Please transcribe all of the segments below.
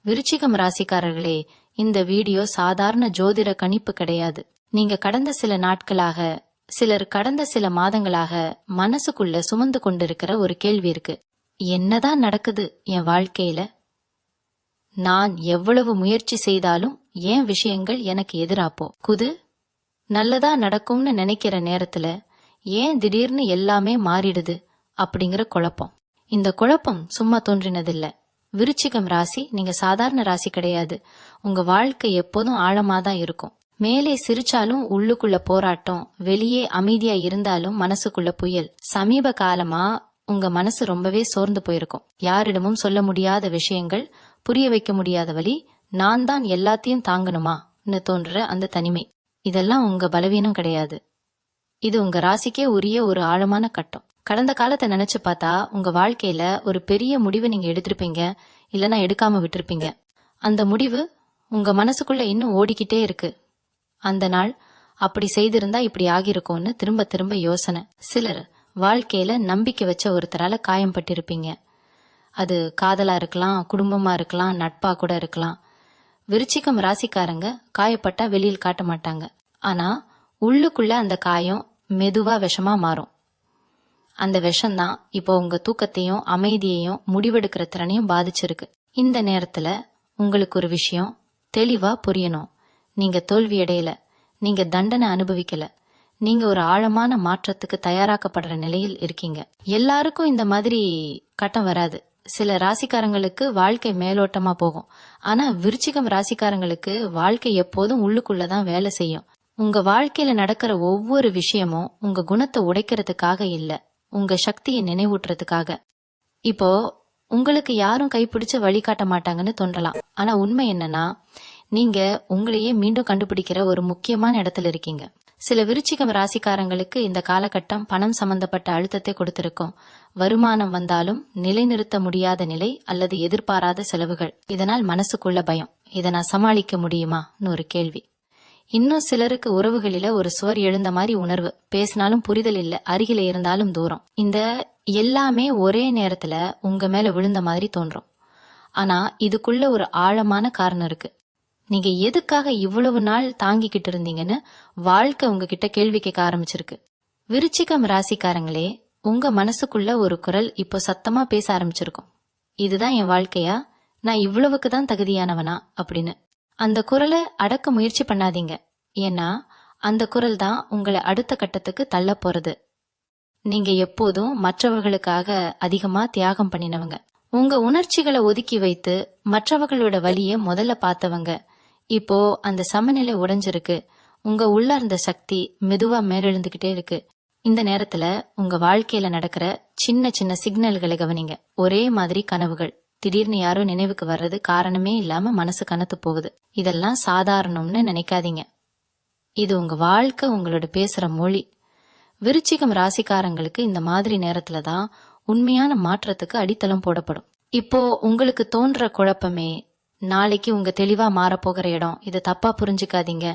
விருச்சிகம் ராசிக்காரர்களே, இந்த வீடியோ சாதாரண ஜோதிட கணிப்பு கிடையாது. நீங்க கடந்த சில நாட்களாக, சிலர் கடந்த சில மாதங்களாக மனசுக்குள்ள சுமந்து கொண்டிருக்கிற ஒரு கேள்வி இருக்கு. என்னதான் நடக்குது என் வாழ்க்கையில? நான் எவ்வளவு முயற்சி செய்தாலும் ஏன் விஷயங்கள் எனக்கு எதிரா போகுது? நல்லதா நடக்கும்னு நினைக்கிற நேரத்துல ஏன் திடீர்னு எல்லாமே மாறிடுது அப்படிங்கிற குழப்பம். இந்த குழப்பம் சும்மா தோன்றினதில்ல. விருச்சிகம் ராசி நீங்க சாதாரண ராசி கிடையாது. உங்க வாழ்க்கை எப்போதும் ஆழமாதான் இருக்கும். மேலே சிரிச்சாலும் உள்ளுக்குள்ள போராட்டம், வெளியே அமைதியா இருந்தாலும் மனசுக்குள்ள புயல். சமீப காலமா உங்க மனசு ரொம்பவே சோர்ந்து போயிருக்கும். யாரிடமும் சொல்ல முடியாத விஷயங்கள், புரிய வைக்க முடியாத வழி, நான் தான் எல்லாத்தையும் தாங்கணுமான்னு தோன்ற அந்த தனிமை. இதெல்லாம் உங்க பலவீனம் கிடையாது. இது உங்க ராசிக்கே உரிய ஒரு ஆழமான கட்டம். கடந்த காலத்தை நினைச்சு பார்த்தா உங்க வாழ்க்கையில ஒரு பெரிய முடிவை நீங்க எடுத்திருப்பீங்க, இல்லைன்னா எடுக்காம விட்டுருப்பீங்க. அந்த முடிவு உங்க மனசுக்குள்ள இன்னும் ஓடிக்கிட்டே இருக்கு. அந்த நாள் அப்படி செய்திருந்தா இப்படி ஆகிருக்கும்னு திரும்ப திரும்ப யோசனை. சிலர் வாழ்க்கையில நம்பிக்கை வச்ச ஒருத்தரால காயம் பட்டிருப்பீங்க. அது காதலா இருக்கலாம், குடும்பமா இருக்கலாம், நட்பா கூட இருக்கலாம். விருச்சிகம் ராசிக்காரங்க காயப்பட்டா வெளியில் காட்ட மாட்டாங்க. ஆனா உள்ளுக்குள்ள அந்த காயம் மெதுவா விஷமா மாறும். அந்த விஷம்தான் இப்போ உங்க தூக்கத்தையும் அமைதியையும் முடிவெடுக்கிற திறனையும் பாதிச்சிருக்கு. இந்த நேரத்துல உங்களுக்கு ஒரு விஷயம் தெளிவா புரியணும். நீங்க தோல்வி அடையல, நீங்க தண்டனை அனுபவிக்கல, நீங்க ஒரு ஆழமான மாற்றத்துக்கு தயாராக்கப்படுற நிலையில் இருக்கீங்க. எல்லாருக்கும் இந்த மாதிரி கட்டம் வராது. சில ராசிக்காரங்களுக்கு வாழ்க்கை மேலோட்டமா போகும். ஆனா விருச்சிகம் ராசிக்காரங்களுக்கு வாழ்க்கை எப்போதும் உள்ளுக்குள்ளதான் வேலை செய்யும். உங்க வாழ்க்கையில நடக்கிற ஒவ்வொரு விஷயமும் உங்க குணத்தை உடைக்கிறதுக்காக இல்ல, உங்க சக்தியை நினைவூட்டுறதுக்காக. இப்போ உங்களுக்கு யாரும் கைப்பிடிச்சு வழிகாட்ட மாட்டாங்கன்னு தோன்றலாம். ஆனா உண்மை என்னன்னா, நீங்க உங்களையே மீண்டும் கண்டுபிடிக்கிற ஒரு முக்கியமான இடத்துல இருக்கீங்க. சில விருச்சிகம் ராசிக்காரங்களுக்கு இந்த காலகட்டம் பணம் சம்பந்தப்பட்ட அழுத்தத்தை கொடுத்திருக்கும். வருமானம் வந்தாலும் நிலைநிறுத்த முடியாத நிலை அல்லது எதிர்பாராத செலவுகள். இதனால் மனசுக்குள்ள பயம். இதை நான் சமாளிக்க முடியுமான்னு ஒரு கேள்வி. இன்னும் சிலருக்கு உறவுகளில ஒரு சுவர் எழுந்த மாதிரி உணர்வு. பேசினாலும் புரிதல் இல்ல, அருகில இருந்தாலும் தூரம். இந்த எல்லாமே ஒரே நேரத்துல உங்க மேல விழுந்த மாதிரி தோன்றும். ஆனா இதுக்குள்ள ஒரு ஆழமான காரணம் இருக்கு. நீங்க எதுக்காக இவ்வளவு நாள் தாங்கிக்கிட்டு இருந்தீங்கன்னு வாழ்க்கை உங்ககிட்ட கேள்வி கேட்க ஆரம்பிச்சிருக்கு. விருச்சிகம் ராசிக்காரங்களே, உங்க மனசுக்குள்ள ஒரு குரல் இப்போ சத்தமா பேச ஆரம்பிச்சிருக்கும். இதுதான் என் வாழ்க்கையா? நான் இவ்வளவுக்கு தான் தகுதியானவனா அப்படின்னு. அந்த குரலை அடக்க முயற்சி பண்ணாதீங்க. ஏன்னா அந்த குரல் தான் உங்களை அடுத்த கட்டத்துக்கு தள்ள போறது. நீங்க எப்போதும் மற்றவர்களுக்காக அதிகமா தியாகம் பண்ணினவங்க. உங்க உணர்ச்சிகளை ஒதுக்கி வைத்து மற்றவர்களோட வலிய முதல்ல பார்த்தவங்க. இப்போ அந்த சமநிலை உடைஞ்சிருக்கு. உங்க உள்ளார்ந்த சக்தி மெதுவா மேலெழுந்துகிட்டே இருக்கு. இந்த நேரத்துல உங்க வாழ்க்கையில நடக்கிற சின்ன சின்ன சிக்னல்களை கவனிங்க. ஒரே மாதிரி கனவுகள், திடீர்னு யாரோ நினைவுக்கு வர்றது, காரணமே இல்லாம மனசு கனத்து போகுது. இதெல்லாம் சாதாரணம்னு நினைக்காதீங்க. இது உங்க வாழ்க்கை உங்களோட பேசுற மொழி. விருச்சிகம் ராசிக்காரங்களுக்கு இந்த மாதிரி நேரத்துலதான் உண்மையான மாற்றத்துக்கு அடித்தளம் போடப்படும். இப்போ உங்களுக்கு தோன்ற குழப்பமே நாளைக்கு உங்க தெளிவா மாறப்போகிற இடம். இதை தப்பா புரிஞ்சுக்காதீங்க.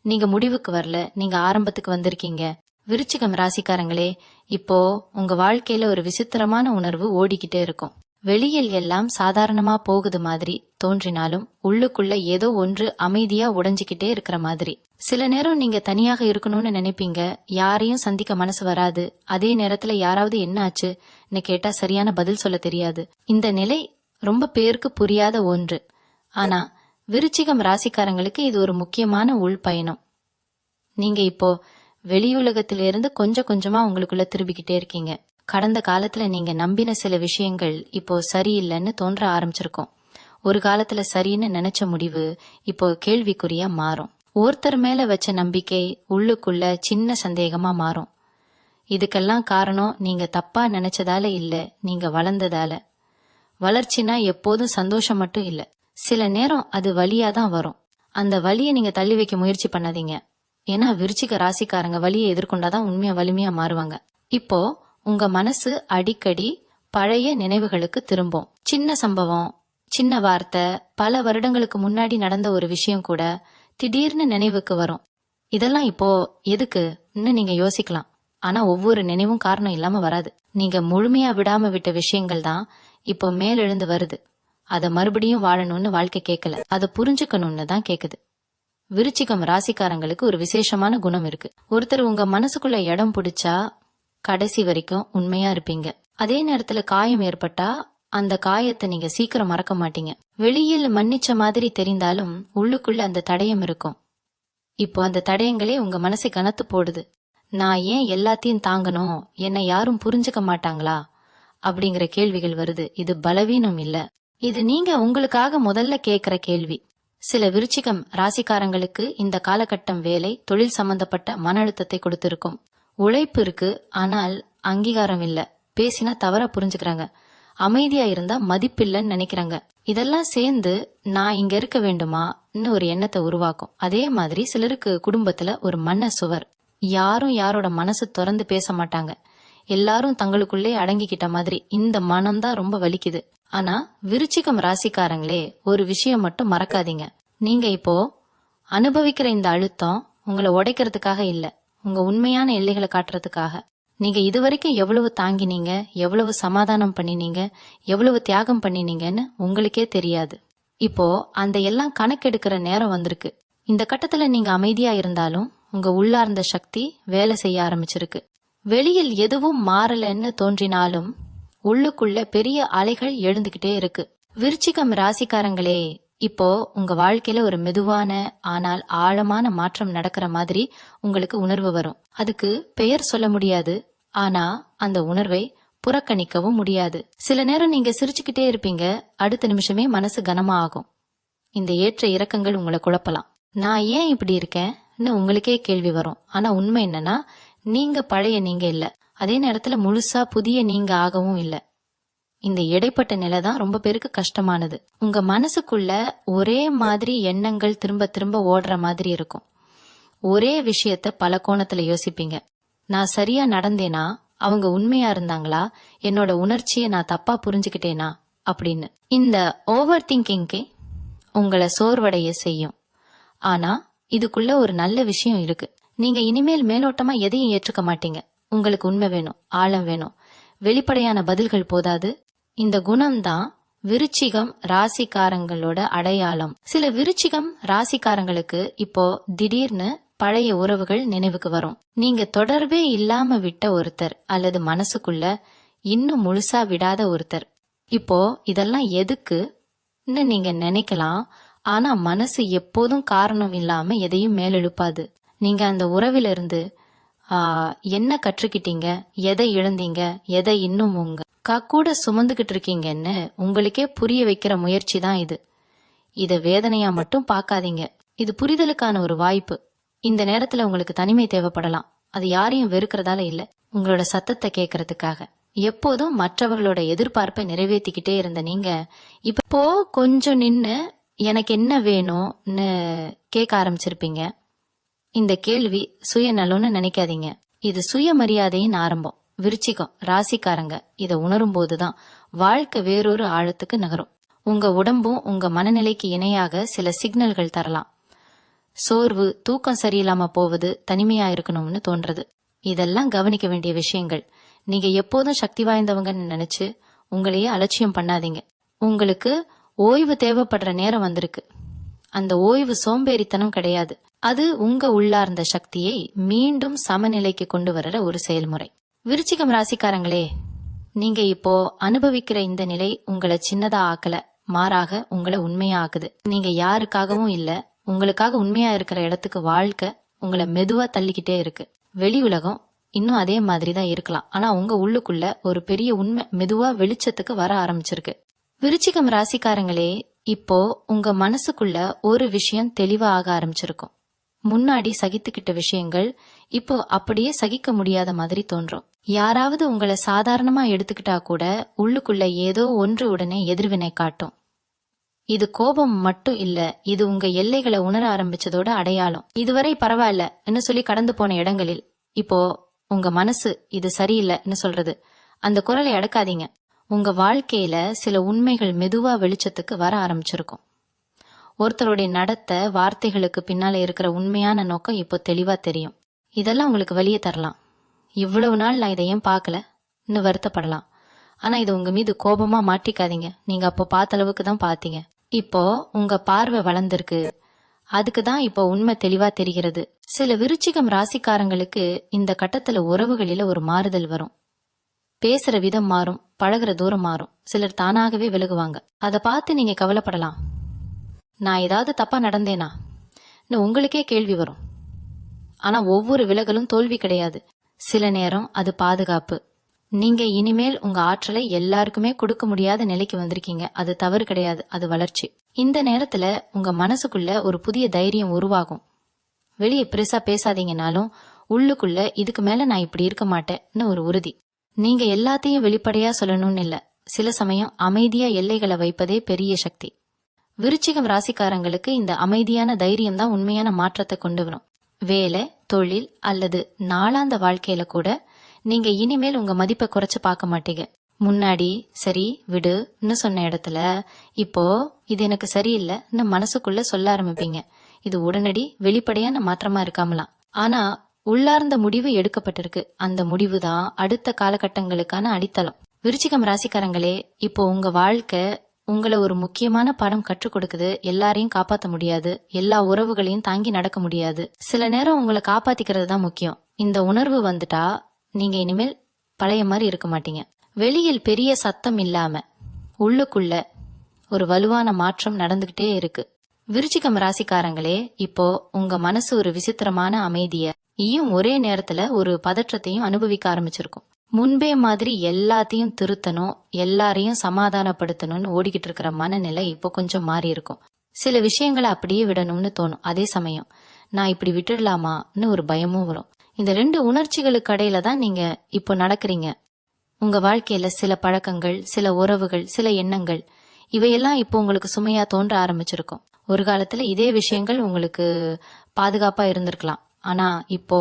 நீங்க முடிவுக்கு வரல, நீங்க ஆரம்பத்துக்கு வந்திருக்கீங்க. விருச்சிகம் ராசிக்காரங்களே, இப்போ உங்க வாழ்க்கையில ஒரு விசித்திரமான உணர்வு ஓடிக்கிட்டே இருக்கும். வெளியில் எல்லாம் சாதாரணமா போகுது மாதிரி தோன்றினாலும் உள்ளுக்குள்ள ஏதோ ஒன்று அமைதியா உடைஞ்சுக்கிட்டே இருக்கிற மாதிரி. சில நேரம் நீங்க தனியாக இருக்கணும்னு நினைப்பீங்க. யாரையும் சந்திக்க மனசு வராது. அதே நேரத்துல யாராவது என்ன ஆச்சுன்னு கேட்டா சரியான பதில் சொல்ல தெரியாது. இந்த நிலை ரொம்ப பேருக்கு புரியாத ஒன்று. ஆனா விருச்சிகம் ராசிக்காரங்களுக்கு இது ஒரு முக்கியமான உள் பயணம். நீங்க இப்போ வெளியுலகத்திலிருந்து கொஞ்சம் கொஞ்சமா உங்களுக்குள்ள திரும்பிக்கிட்டே இருக்கீங்க. கடந்த காலத்துல நீங்க நம்பின சில விஷயங்கள் இப்போ சரியில்லைன்னு தோன்ற ஆரம்பிச்சிருக்கோம். ஒரு காலத்துல சரின்னு நினைச்ச முடிவு இப்போ கேள்விக்குறியா மாறும். ஒருத்தர் மேல வச்ச நம்பிக்கை உள்ளுக்குள்ள சின்ன சந்தேகமா மாறும். இதுக்கெல்லாம் காரணம் நீங்க தப்பா நினைச்சதால இல்ல, நீங்க வளர்ந்ததால. வளர்ச்சினா எப்போதும் சந்தோஷம் மட்டும் இல்ல, சில நேரம் அது வலியாதான் வரும். அந்த வலியை நீங்க தள்ளி வைக்க முயற்சி பண்ணாதீங்க. ஏன்னா விருச்சிக ராசிக்காரங்க வலியை எதிர்கொண்டாதான் உண்மையா வலிமையா மாறுவாங்க. இப்போ உங்க மனசு அடிக்கடி பழைய நினைவுகளுக்கு திரும்பும். சின்ன சம்பவம், சின்ன வார்த்தை, பல வருடங்களுக்கு முன்னாடி நடந்த ஒரு விஷயம் கூட திடீர்னு நினைவுக்கு வரும். இதெல்லாம் இப்போ எதுக்குன்னு நீங்க யோசிக்கலாம். ஆனா ஒவ்வொரு நினைவும் காரணம் இல்லாம வராது. நீங்க முழுமையா விடாம விட்ட விஷயங்கள் தான் இப்போ மேலெழுந்து வருது. அத மறுபடியும் வாழணும்னு வாழ்க்கை கேட்கல, அதை புரிஞ்சுக்கணும்னு தான் கேக்குது. விருச்சிகம் ராசிக்காரங்களுக்கு ஒரு விசேஷமான குணம் இருக்கு. ஒருத்தர் உங்க மனசுக்குள்ள இடம் பிடிச்சா கடைசி வரைக்கும் உண்மையா இருப்பீங்க. அதே நேரத்துல காயம் ஏற்பட்டா அந்த காயத்தை நீங்க சீக்கிரம் மறக்க மாட்டீங்க. வெளியில் மன்னிச்ச மாதிரி தெரிந்தாலும் உள்ளுக்குள்ள அந்த தடயம் இருக்கும். இப்போ அந்த தடயங்களே உங்க மனசை கனத்து போடுது. நான் ஏன் எல்லாத்தையும் தாங்கணும், என்னை யாரும் புரிஞ்சுக்க மாட்டாங்களா அப்படிங்கிற கேள்விகள் வருது. இது பலவீனம் இல்ல, இது நீங்க உங்களுக்காக முதல்ல கேக்குற கேள்வி. சில விருச்சிகம் ராசிக்காரங்களுக்கு இந்த காலகட்டம் வேலை, தொழில் சம்பந்தப்பட்ட மன அழுத்தத்தை கொடுத்திருக்கும். உழைப்பு இருக்கு, ஆனால் அங்கீகாரம் இல்ல, பேசினா தவறா புரிஞ்சுக்கிறாங்க, அமைதியா இருந்தா மதிப்பில்லைன்னு நினைக்கிறாங்க. இதெல்லாம் சேர்ந்து நான் இங்க இருக்க வேண்டுமான்னு ஒரு எண்ணத்தை உருவாக்கும். அதே மாதிரி சிலருக்கு குடும்பத்துல ஒரு மன சுவர், யாரும் யாரோட மனசு திறந்து பேச மாட்டாங்க, எல்லாரும் தங்களுக்குள்ளே அடங்கிக்கிட்ட மாதிரி. இந்த மனம்தான் ரொம்ப வலிக்குது. ஆனா விருச்சிகம் ராசிக்காரங்களே, ஒரு விஷயம் மட்டும் மறக்காதீங்க. நீங்க இப்போ அனுபவிக்கிற இந்த அழுத்தம் உங்களை உடைக்கிறதுக்காக இல்ல, உங்க உண்மையான எல்லைகளை காட்டுறதுக்காக. நீங்க இதுவரைக்கும் எவ்வளவு தாங்கினீங்க, எவ்வளவு சமாதானம் பண்ணினீங்க, எவ்வளவு தியாகம் பண்ணினீங்கன்னு உங்களுக்கே தெரியாது. இப்போ அந்த எல்லாம் கணக்கெடுக்கிற நேரம் வந்திருக்கு. இந்த கட்டத்துல நீங்க அமைதியா இருந்தாலும் உங்க உள்ளார்ந்த சக்தி வேலை செய்ய ஆரம்பிச்சிருக்கு. வெளியில் எதுவும் மாறலன்னு தோன்றினாலும் உள்ளுக்குள்ள பெரிய அலைகள் எழுந்துகிட்டே இருக்கு. விருச்சிகம் ராசிக்காரங்களே, இப்போ உங்க வாழ்க்கையில ஒரு மெதுவான ஆனால் ஆழமான மாற்றம் நடக்கிற மாதிரி உங்களுக்கு உணர்வு வரும். அதுக்கு பெயர் சொல்ல முடியாது, ஆனா அந்த உணர்வை புறக்கணிக்கவும் முடியாது. சில நேரம் நீங்க சிரிச்சுக்கிட்டே இருப்பீங்க, அடுத்த நிமிஷமே மனசு கனமா ஆகும். இந்த ஏற்ற இறக்கங்கள் உங்களை குழப்பலாம். நான் ஏன் இப்படி இருக்கேன்னு உங்களுக்கே கேள்வி வரும். ஆனா உண்மை என்னன்னா, நீங்க பழைய நீங்க இல்ல, அதே நேரத்துல முழுசா புதிய நீங்க ஆகவும் இல்ல. இந்த இடைப்பட்ட நிலை தான் ரொம்ப பேருக்கு கஷ்டமானது. உங்க மனசுக்குள்ள ஒரே மாதிரி எண்ணங்கள் திரும்ப திரும்ப ஓடுற மாதிரி இருக்கும். ஒரே விஷயத்த பல கோணத்துல யோசிப்பீங்க. நான் சரியா நடந்தேனா, அவங்க உண்மையா இருந்தாங்களா, என்னோட உணர்ச்சியை நான் தப்பா புரிஞ்சுக்கிட்டேனா அப்படின்னு. இந்த ஓவர் திங்கிங்கே உங்களை சோர்வடைய செய்யும். ஆனா இதுக்குள்ள ஒரு நல்ல விஷயம் இருக்கு. நீங்க இனிமேல் மேலோட்டமா எதையும் ஏற்றுக்க மாட்டீங்க. உங்களுக்கு உண்மை வேணும், ஆழம் வேணும், வெளிப்படையான பதில்கள் போதாது. இந்த குணம்தான் விருச்சிகம் ராசிக்காரங்களோட அடையாளம். சில விருச்சிகம் ராசிக்காரங்களுக்கு இப்போ திடீர்னு பழைய உறவுகள் நினைவுக்கு வரும். நீங்க தொடர்பே இல்லாம விட்ட ஒருத்தர், அல்லது மனசுக்குள்ள இன்னும் முழுசா விடாத ஒருத்தர். இப்போ இதெல்லாம் எதுக்குன்னு நீங்க நினைக்கலாம். ஆனா மனசு எப்போதும் காரணம் இல்லாம எதையும் மேலெழுப்பாது. நீங்க அந்த உறவில இருந்து என்ன கற்றுக்கிட்டீங்க, எதை இழந்தீங்க, எதை இன்னும் உங்க கூட சுமந்துகிட்டு இருக்கீங்கன்னு உங்களுக்கே புரிய வைக்கிற முயற்சி தான் இது. இத வேதனையா மட்டும் பார்க்காதீங்க, இது புரிதலுக்கான ஒரு வாய்ப்பு. இந்த நேரத்துல உங்களுக்கு தனிமை தேவைப்படலாம். அது யாரையும் வெறுக்கிறதால இல்ல, உங்களோட சத்தத்தை கேட்கறதுக்காக. எப்போதும் மற்றவர்களோட எதிர்பார்ப்பை நிறைவேற்றிக்கிட்டே இருந்த நீங்க இப்போ கொஞ்சம் நின்னு எனக்கு என்ன வேணும்னு கேட்க ஆரம்பிச்சிருப்பீங்க. இந்த கேள்வி சுயநலம்னு நினைக்காதீங்க, இது சுயமரியாதையின் ஆரம்பம். விருச்சிகம் ராசிக்காரங்க இத உணரும் போதுதான் வாழ்க்கை வேறொரு ஆழத்துக்கு நகரும். உங்க உடம்பும் உங்க மனநிலைக்கு இணையாக சில சிக்னல்கள் தரலாம். சோர்வு, தூக்கம் சரியில்லாம போவது, தனிமையா இருக்கணும்னு தோன்றது, இதெல்லாம் கவனிக்க வேண்டிய விஷயங்கள். நீங்க எப்போதும் சக்தி வாய்ந்தவங்கன்னு நினைச்சு உங்களையே அலட்சியம் பண்ணாதீங்க. உங்களுக்கு ஓய்வு தேவைப்படுற நேரம் வந்திருக்கு. அந்த ஓய்வு சோம்பேறித்தனம் கிடையாது, அது உங்க உள்ளார்ந்த சக்தியை மீண்டும் சமநிலைக்கு கொண்டு வர்ற ஒரு செயல்முறை. விருச்சிகம் ராசிக்காரங்களே, நீங்க இப்போ அனுபவிக்கிற இந்த நிலை உங்களை சின்னதா ஆக்கல, மாறாக உங்களை உண்மையா ஆக்குது. நீங்க யாருக்காகவும் இல்ல, உங்களுக்காக உண்மையா இருக்கிற இடத்துக்கு வாழ்க்கை உங்களை மெதுவா தள்ளிக்கிட்டே இருக்கு. வெளி உலகம் இன்னும் அதே மாதிரிதான் இருக்கலாம், ஆனா உங்க உள்ளுக்குள்ள ஒரு பெரிய உண்மை மெதுவா வெளிச்சத்துக்கு வர ஆரம்பிச்சிருக்கு. விருச்சிகம் ராசிக்காரங்களே, இப்போ உங்க மனசுக்குள்ள ஒரு விஷயம் தெளிவா ஆக ஆரம்பிச்சிருக்கும். முன்னாடி சகித்துக்கிட்ட விஷயங்கள் இப்போ அப்படியே சகிக்க முடியாத மாதிரி தோன்றும். யாராவது உங்களை சாதாரணமா எடுத்துக்கிட்டா கூட உள்ளுக்குள்ள ஏதோ ஒன்று உடனே எதிர்வினை காட்டும். இது கோபம் மட்டும் இல்ல, இது உங்க எல்லைகளை உணர ஆரம்பிச்சதோட அடையாளம். இதுவரை பரவாயில்லன்னு சொல்லி கடந்து போன இடங்களில் இப்போ உங்க மனசு இது சரியில்லைன்னு சொல்றது. அந்த குரலை அடக்காதீங்க. உங்க வாழ்க்கையில சில உண்மைகள் மெதுவா வெளிச்சத்துக்கு வர ஆரம்பிச்சிருக்கும். ஒருத்தருடைய நடத்தை, வார்த்தைகளுக்கு பின்னால இருக்கிற உண்மையான நோக்கம் இப்போ தெளிவா தெரியும். இதெல்லாம் உங்களுக்கு வலிய தரலாம். இவ்வளவு நாள் நான் இதை ஏன் பார்க்கலன்னு வருத்தப்படலாம். ஆனா இது உங்க மீது கோபமா மாற்றிக்காதீங்க. நீங்க அப்போ பார்த்த அளவுக்கு தான் பாத்தீங்க. இப்போ உங்க பார்வை வளர்ந்திருக்கு. அதுக்கு தான் இப்போ உண்மை தெளிவா தெரிகிறது. சில விருச்சிகம் ராசிக்காரங்களுக்கு இந்த கட்டத்துல உறவுகளில ஒரு மாறுதல் வரும். பேசுற விதம் மாறும், பழகுற தூரம் மாறும். சிலர் தானாகவே விலகுவாங்க. அதை பார்த்து நீங்க கவலைப்படலாம். நான் ஏதாவது தப்பா நடந்தேனா உங்களுக்கே கேள்வி வரும். ஆனா ஒவ்வொரு விலகலும் தோல்வி கிடையாது. சில நேரம் அது பாதுகாப்பு. நீங்க இனிமேல் உங்க ஆற்றலை எல்லாருக்குமே கொடுக்க முடியாத நிலைக்கு வந்திருக்கீங்க. அது தவறு கிடையாது, அது வளர்ச்சி. இந்த நேரத்துல உங்க மனசுக்குள்ள ஒரு புதிய தைரியம் உருவாகும். வெளியே பெருசா பேசாதீங்கனாலும் உள்ளுக்குள்ள இதுக்கு மேல நான் இப்படி இருக்க மாட்டேன்னு ஒரு உறுதி. நீங்க எல்லாத்தையும் வெளிப்படையா சொல்லணும்னு இல்ல. சில சமயம் அமைதியா எல்லைகளை வைப்பதே பெரிய சக்தி. விருச்சிகம் ராசிக்காரங்களுக்கு இந்த அமைதியான தைரியம் தான் உண்மையான மாற்றத்தை கொண்டு வரும். வேலை, தொழில் அல்லது நாளாந்த வாழ்க்கையில கூட நீங்க இனிமேல் உங்க மதிப்பை குறைச்சு பார்க்க மாட்டீங்க. முன்னாடி சரி விடுன்னு சொன்ன இடத்துல இப்போ இது எனக்கு சரியில்லைன்னு மனசுக்குள்ள சொல்ல ஆரம்பிப்பீங்க. இது உடனடி வெளிப்படையான மாற்றமா இருக்காமலாம், ஆனா உள்ளார்ந்த முடிவு எடுக்கப்பட்டிருக்கு. அந்த முடிவு தான் அடுத்த காலகட்டங்களுக்கான அடித்தளம். விருச்சிகம் ராசிக்காரங்களே, இப்போ உங்க வாழ்க்கை உங்களை ஒரு முக்கியமான பாடம் கற்றுக் கொடுக்குது. எல்லாரையும் காப்பாற்ற முடியாது, எல்லா உறவுகளையும் தாங்கி நடக்க முடியாது. சில நேரம் உங்களை காப்பாத்திக்கிறது தான் முக்கியம். இந்த உணர்வு வந்துட்டா நீங்க இனிமேல் பழைய மாதிரி இருக்க மாட்டீங்க. வெளியில் பெரிய சத்தம் இல்லாம உள்ளுக்குள்ள ஒரு வலுவான மாற்றம் நடந்துகிட்டே இருக்கு. விருச்சிகம் ராசிக்காரங்களே, இப்போ உங்க மனசு ஒரு விசித்திரமான அமைதியையும் ஒரே நேரத்துல ஒரு பதற்றத்தையும் அனுபவிக்க ஆரம்பிச்சிருக்கும். முன்பே மாதிரி எல்லாத்தையும் திருத்தணும், எல்லாரையும் சமாதானப்படுத்தணும்னு ஓடிக்கிட்டு இருக்கிற மனநிலை இப்போ கொஞ்சம் மாறி இருக்கும். சில விஷயங்களை அப்படியே விடணும்னு தோணும். அதே சமயம் நான் இப்படி விட்டுடலாமான்னு ஒரு பயமும் வரும். இந்த ரெண்டு உணர்ச்சிகளுக்கு இடையில தான் நீங்க இப்போ நடக்கிறீங்க. உங்க வாழ்க்கையில சில பழக்கங்கள், சில உறவுகள், சில எண்ணங்கள், இவையெல்லாம் இப்போ உங்களுக்கு சுமையா தோன்ற ஆரம்பிச்சிருக்கும். ஒரு காலத்துல இதே விஷயங்கள் உங்களுக்கு பாதுகாப்பா இருந்திருக்கலாம். ஆனா இப்போ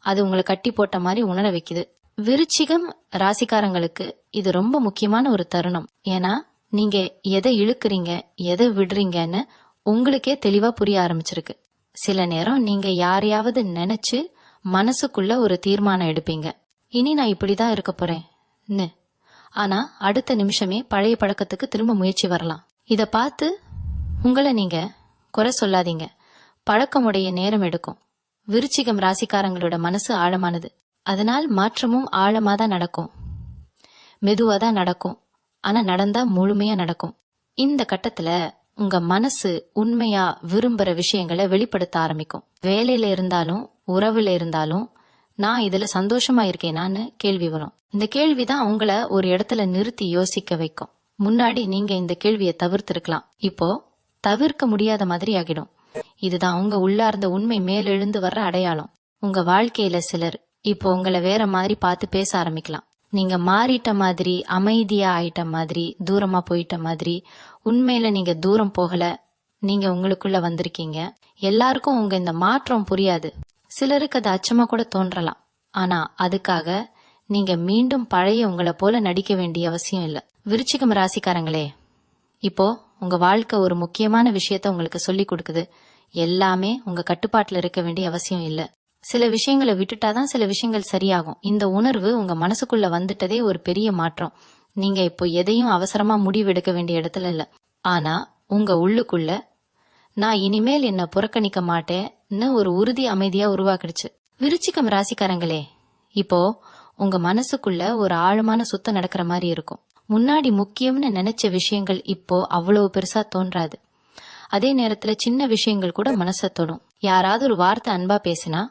அது உங்களை கட்டி போட்ட மாதிரி உணர வைக்குது. விருச்சிகம் ராசிக்காரங்களுக்கு இது ரொம்ப முக்கியமான ஒரு தருணம். ஏன்னா நீங்க எதை இழுக்கிறீங்க, எதை விடுறீங்கன்னு உங்களுக்கே தெளிவா புரிய ஆரம்பிச்சிருக்கு. சில நேரம் நீங்க யாரையாவது நினைச்சு மனசுக்குள்ள ஒரு தீர்மானம் எடுப்பீங்க. இனி நான் இப்படிதான் இருக்க போறேன்னு. ஆனா அடுத்த நிமிஷமே பழைய பழக்கத்துக்கு திரும்ப முயற்சி வரலாம். இத பார்த்து உங்களை நீங்க குறை சொல்லாதீங்க. பழக்கமுடைய நேரம் எடுக்கும். விருச்சிகம் ராசிக்காரங்களோட மனசு ஆழமானது. அதனால் மாற்றமும் ஆழமாதான் நடக்கும், மெதுவாதான் நடக்கும். ஆனா நடந்தா முழுமையா நடக்கும். இந்த கட்டத்துல உங்க மனசு உண்மையா விரும்புற விஷயங்களை வெளிப்படுத்த ஆரம்பிக்கும். வேலையில இருந்தாலும் உறவுல இருந்தாலும் நான் இதுல சந்தோஷமா இருக்கேனான்னு கேள்வி வரும். இந்த கேள்விதான் உங்களை ஒரு இடத்துல நிறுத்தி யோசிக்க வைக்கும். முன்னாடி நீங்க இந்த கேள்வியை தவிர்த்திருக்கலாம், இப்போ தவிர்க்க முடியாத மாதிரி ஆகிடும். இதுதான் உங்க உள்ளார்ந்த உண்மை மேலெழுந்து வர்ற அடையாளம். உங்க வாழ்க்கையில சிலர் இப்போ உங்களை வேற மாதிரி பார்த்து பேச ஆரம்பிக்கலாம். நீங்க மாறிட்ட மாதிரி, அமைதியா ஆயிட்ட மாதிரி, தூரமா போயிட்ட மாதிரி. உண்மையில நீங்க தூரம் போகல, நீங்க உங்களுக்குள்ள வந்திருக்கீங்க. எல்லாருக்கும் உங்க இந்த மாற்றம் புரியாது. சிலருக்கு அது அச்சமா கூட தோன்றலாம். ஆனா அதுக்காக நீங்க மீண்டும் பழைய உங்களை போல நடிக்க வேண்டிய அவசியம் இல்ல. விருச்சிகம் ராசிக்காரங்களே, இப்போ உங்க வாழ்க்கை ஒரு முக்கியமான விஷயத்த உங்களுக்கு சொல்லி கொடுக்குது. எல்லாமே உங்க கட்டுப்பாட்டுல இருக்க வேண்டிய அவசியம் இல்ல. சில விஷயங்களை விட்டுட்டாதான் சில விஷயங்கள் சரியாகும். இந்த உணர்வு உங்க மனசுக்குள்ள வந்துட்டதே ஒரு பெரிய மாற்றம். நீங்க இப்போ எதையும் அவசரமா முடிவெடுக்க வேண்டிய இடத்துல இல்ல. ஆனா உங்க உள்ளுக்குள்ள நான் இனிமேல் என்ன புறக்கணிக்க மாட்டேன்னு ஒரு உறுதி அமைதியா உருவாக்கிடுச்சு. விருச்சிகம் ராசிக்காரங்களே, இப்போ உங்க மனசுக்குள்ள ஒரு ஆழமான சுத்தம் நடக்கிற மாதிரி இருக்கும். முன்னாடி முக்கியம்னு நினைச்ச விஷயங்கள் இப்போ அவ்வளவு பெருசா தோன்றாது. அதே நேரத்துல சின்ன விஷயங்கள் கூட மனசை தொடும். யாராவது ஒரு வார்த்தை அன்பா பேசினா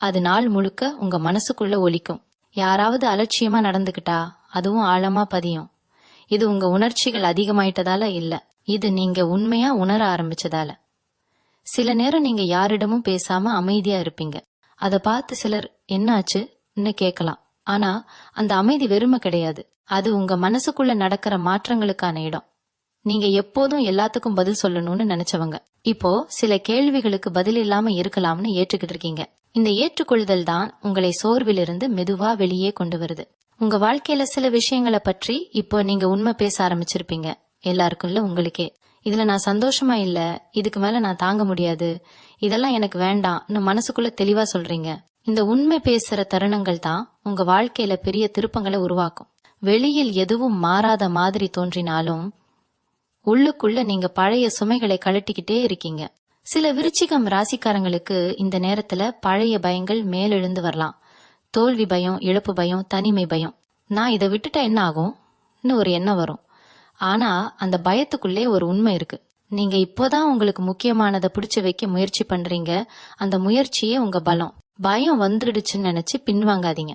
அது நாள் முழுக்க உங்க மனசுக்குள்ள ஒலிக்கும். யாராவது அலட்சியமா நடந்துகிட்டா அதுவும் ஆழமா பதியும். இது உங்க உணர்ச்சிகள் அதிகமாயிட்டதால இல்ல, இது நீங்க உண்மையா உணர ஆரம்பிச்சதால. சில நேரம் நீங்க யாரிடமும் பேசாம அமைதியா இருப்பீங்க. அத பார்த்து சிலர் என்னாச்சுன்னு கேட்கலாம். ஆனா அந்த அமைதி வெறுமை கிடையாது, அது உங்க மனசுக்குள்ள நடக்கிற மாற்றங்களுக்கான இடம். நீங்க எப்போதும் எல்லாத்துக்கும் பதில் சொல்லணும்னு நினைச்சவங்க இப்போ சில கேள்விகளுக்கு பதில் இல்லாம இருக்கலாம்னு ஏற்றுக்கிட்டு இருக்கீங்க. இந்த ஏற்றுக்கொள்ளுதல் தான் உங்களை சோர்விலிருந்து மெதுவா வெளியே கொண்டு வருது. உங்க வாழ்க்கையில சில விஷயங்களை பற்றி இப்போ நீங்க உண்மை பேச ஆரம்பிச்சிருப்பீங்க. எல்லாருக்கும் இல்ல, உங்களுக்கே. இதுல நான் சந்தோஷமா இல்ல, இதுக்கு மேல நான் தாங்க முடியாது, இதெல்லாம் எனக்கு வேண்டாம்னு மனசுக்குள்ள தெளிவா சொல்றீங்க. இந்த உண்மை பேசுற தருணங்கள் தான் உங்க வாழ்க்கையில பெரிய திருப்பங்களை உருவாக்கும். வெளியில் எதுவும் மாறாத மாதிரி தோன்றினாலும் உள்ளுக்குள்ள நீங்க பழைய சுமைகளை கழட்டிக்கிட்டே இருக்கீங்க. சில விருச்சிகம் ராசிக்காரங்களுக்கு இந்த நேரத்துல பழைய பயங்கள் மேலெழுந்து வரலாம். தோல்வி பயம், இழப்பு பயம், தனிமை பயம். நான் இதை விட்டுட்டா என்ன ஆகும் ஒரு எண்ணம் வரும். ஆனா அந்த பயத்துக்குள்ளே ஒரு உண்மை இருக்கு. நீங்க இப்போதான் உங்களுக்கு முக்கியமானதை பிடிச்சு வைக்க முயற்சி பண்றீங்க. அந்த முயற்சியே உங்க பலம். பயம் வந்துடுச்சுன்னு நினைச்சு பின்வாங்காதீங்க.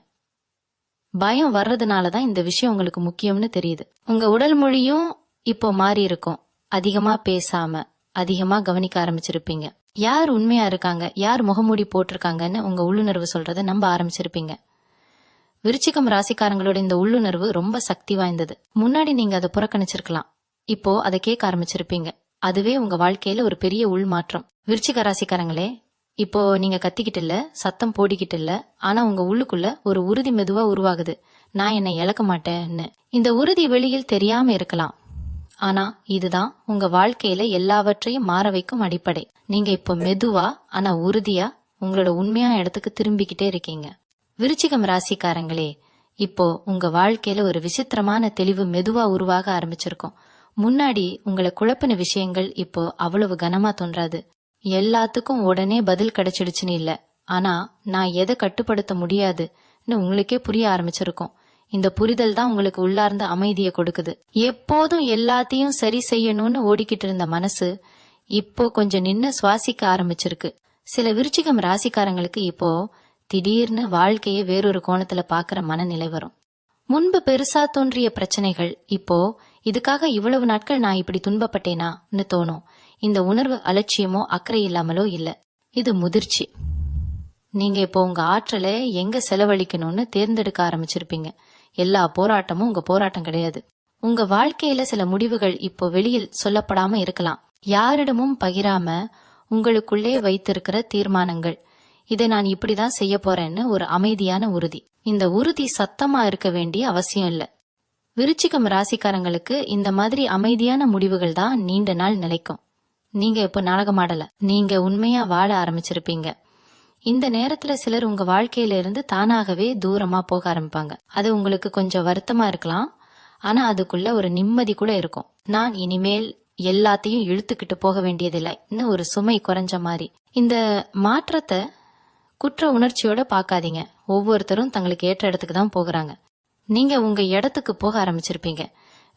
பயம் வர்றதுனாலதான் இந்த விஷயம் உங்களுக்கு முக்கியம்னு தெரியுது. உங்க உடல் மொழியும் இப்போ மாறி இருக்கும். அதிகமா பேசாம அதிகமா கவனிக்க ஆரம்பிச்சிருப்பீங்க. யார் உண்மையா இருக்காங்க, யார் முகமூடி போட்டிருக்காங்கன்னு உங்க உள்ளுணர்வு சொல்றத நம்ப ஆரம்பிச்சிருப்பீங்க. விருச்சிகம் ராசிக்காரங்களோட இந்த உள்ளுணர்வு ரொம்ப சக்தி வாய்ந்தது. முன்னாடி நீங்க அதை புறக்கணிச்சிருக்கலாம், இப்போ அதை கேட்க ஆரம்பிச்சிருப்பீங்க. அதுவே உங்க வாழ்க்கையில ஒரு பெரிய உள் மாற்றம். விருச்சிக ராசிக்காரங்களே, இப்போ நீங்க கத்திக்கிட்டு இல்ல, சத்தம் போடிக்கிட்டு இல்ல, ஆனா உங்க உள்ளுக்குள்ள ஒரு உறுதி மெதுவா உருவாகுது. நான் என்னை இழக்க மாட்டேன்னு. இந்த உறுதி வெளியில் தெரியாம இருக்கலாம், ஆனா இதுதான் உங்க வாழ்க்கையில எல்லாவற்றையும் மாற வைக்கும் அடிப்படை. நீங்க இப்போ மெதுவா ஆனா உறுதியா உங்களோட உண்மையான இடத்துக்கு திரும்பிக்கிட்டே இருக்கீங்க. விருச்சிகம் ராசிக்காரங்களே, இப்போ உங்க வாழ்க்கையில ஒரு விசித்திரமான தெளிவு மெதுவா உருவாக ஆரம்பிச்சிருக்கும். முன்னாடி உங்களை குழப்பின விஷயங்கள் இப்போ அவ்வளவு கனமா தோன்றாது. எல்லாத்துக்கும் உடனே பதில் கிடைச்சிடுச்சுன்னு இல்ல, ஆனா நான் எதை கட்டுப்படுத்த முடியாதுன்னு உங்களுக்கே புரிய ஆரம்பிச்சிருக்கும். இந்த புரிதல் தான் உங்களுக்கு உள்ளார்ந்த அமைதியை கொடுக்குது. எப்போதும் எல்லாத்தையும் சரி செய்யணும்னு ஓடிக்கிட்டு இருந்த மனசு இப்போ கொஞ்சம் நின்னு சுவாசிக்க ஆரம்பிச்சிருக்கு. சில விருச்சிகம் ராசிக்காரங்களுக்கு இப்போ திடீர்னு வாழ்க்கையை வேறொரு கோணத்துல பாக்குற மனநிலை வரும். முன்பு பெருசா தோன்றிய பிரச்சனைகள் இப்போ இதுக்காக இவ்வளவு நாட்கள் நான் இப்படி துன்பப்பட்டேனான்னு தோணும். இந்த உணர்வு அலட்சியமோ அக்கறை இல்லாமலோ இல்ல, இது முதிர்ச்சி. நீங்க இப்போ உங்க ஆற்றலை எங்க செலவழிக்கணும்னு தேர்ந்தெடுக்க ஆரம்பிச்சிருப்பீங்க. எல்லா போராட்டமும் உங்க போராட்டம் கிடையாது. உங்க வாழ்க்கையில சில முடிவுகள் இப்போ வெளியில் சொல்லப்படாம இருக்கலாம். யாரிடமும் பகிராம உங்களுக்குள்ளே வைத்திருக்கிற தீர்மானங்கள். இதை நான் இப்படிதான் செய்ய போறேன்னு ஒரு அமைதியான உறுதி. இந்த உறுதி சத்தமா இருக்க வேண்டிய அவசியம் இல்ல. விருச்சிகம் ராசிக்காரங்களுக்கு இந்த மாதிரி அமைதியான முடிவுகள் தான் நீண்ட நாள் நிலைக்கும். நீங்க இப்ப நாடகமாடல, நீங்க உண்மையா வாழ ஆரம்பிச்சிருப்பீங்க. இந்த நேரத்துல சிலர் உங்க வாழ்க்கையில இருந்து தானாகவே தூரமா போக ஆரம்பிப்பாங்க. அது உங்களுக்கு கொஞ்சம் வருத்தமா இருக்கலாம், ஆனா அதுக்குள்ள ஒரு நிம்மதி கூட இருக்கும். நான் இனிமேல் எல்லாத்தையும் இழுத்துக்கிட்டு போக வேண்டியதில்லை, இன்னும் ஒரு சுமை குறைஞ்ச மாதிரி. இந்த மாற்றத்தை குற்ற உணர்ச்சியோட பாக்காதீங்க. ஒவ்வொருத்தரும் தங்களுக்கு ஏற்ற இடத்துக்கு தான் போகிறாங்க. நீங்க உங்க இடத்துக்கு போக ஆரம்பிச்சிருப்பீங்க.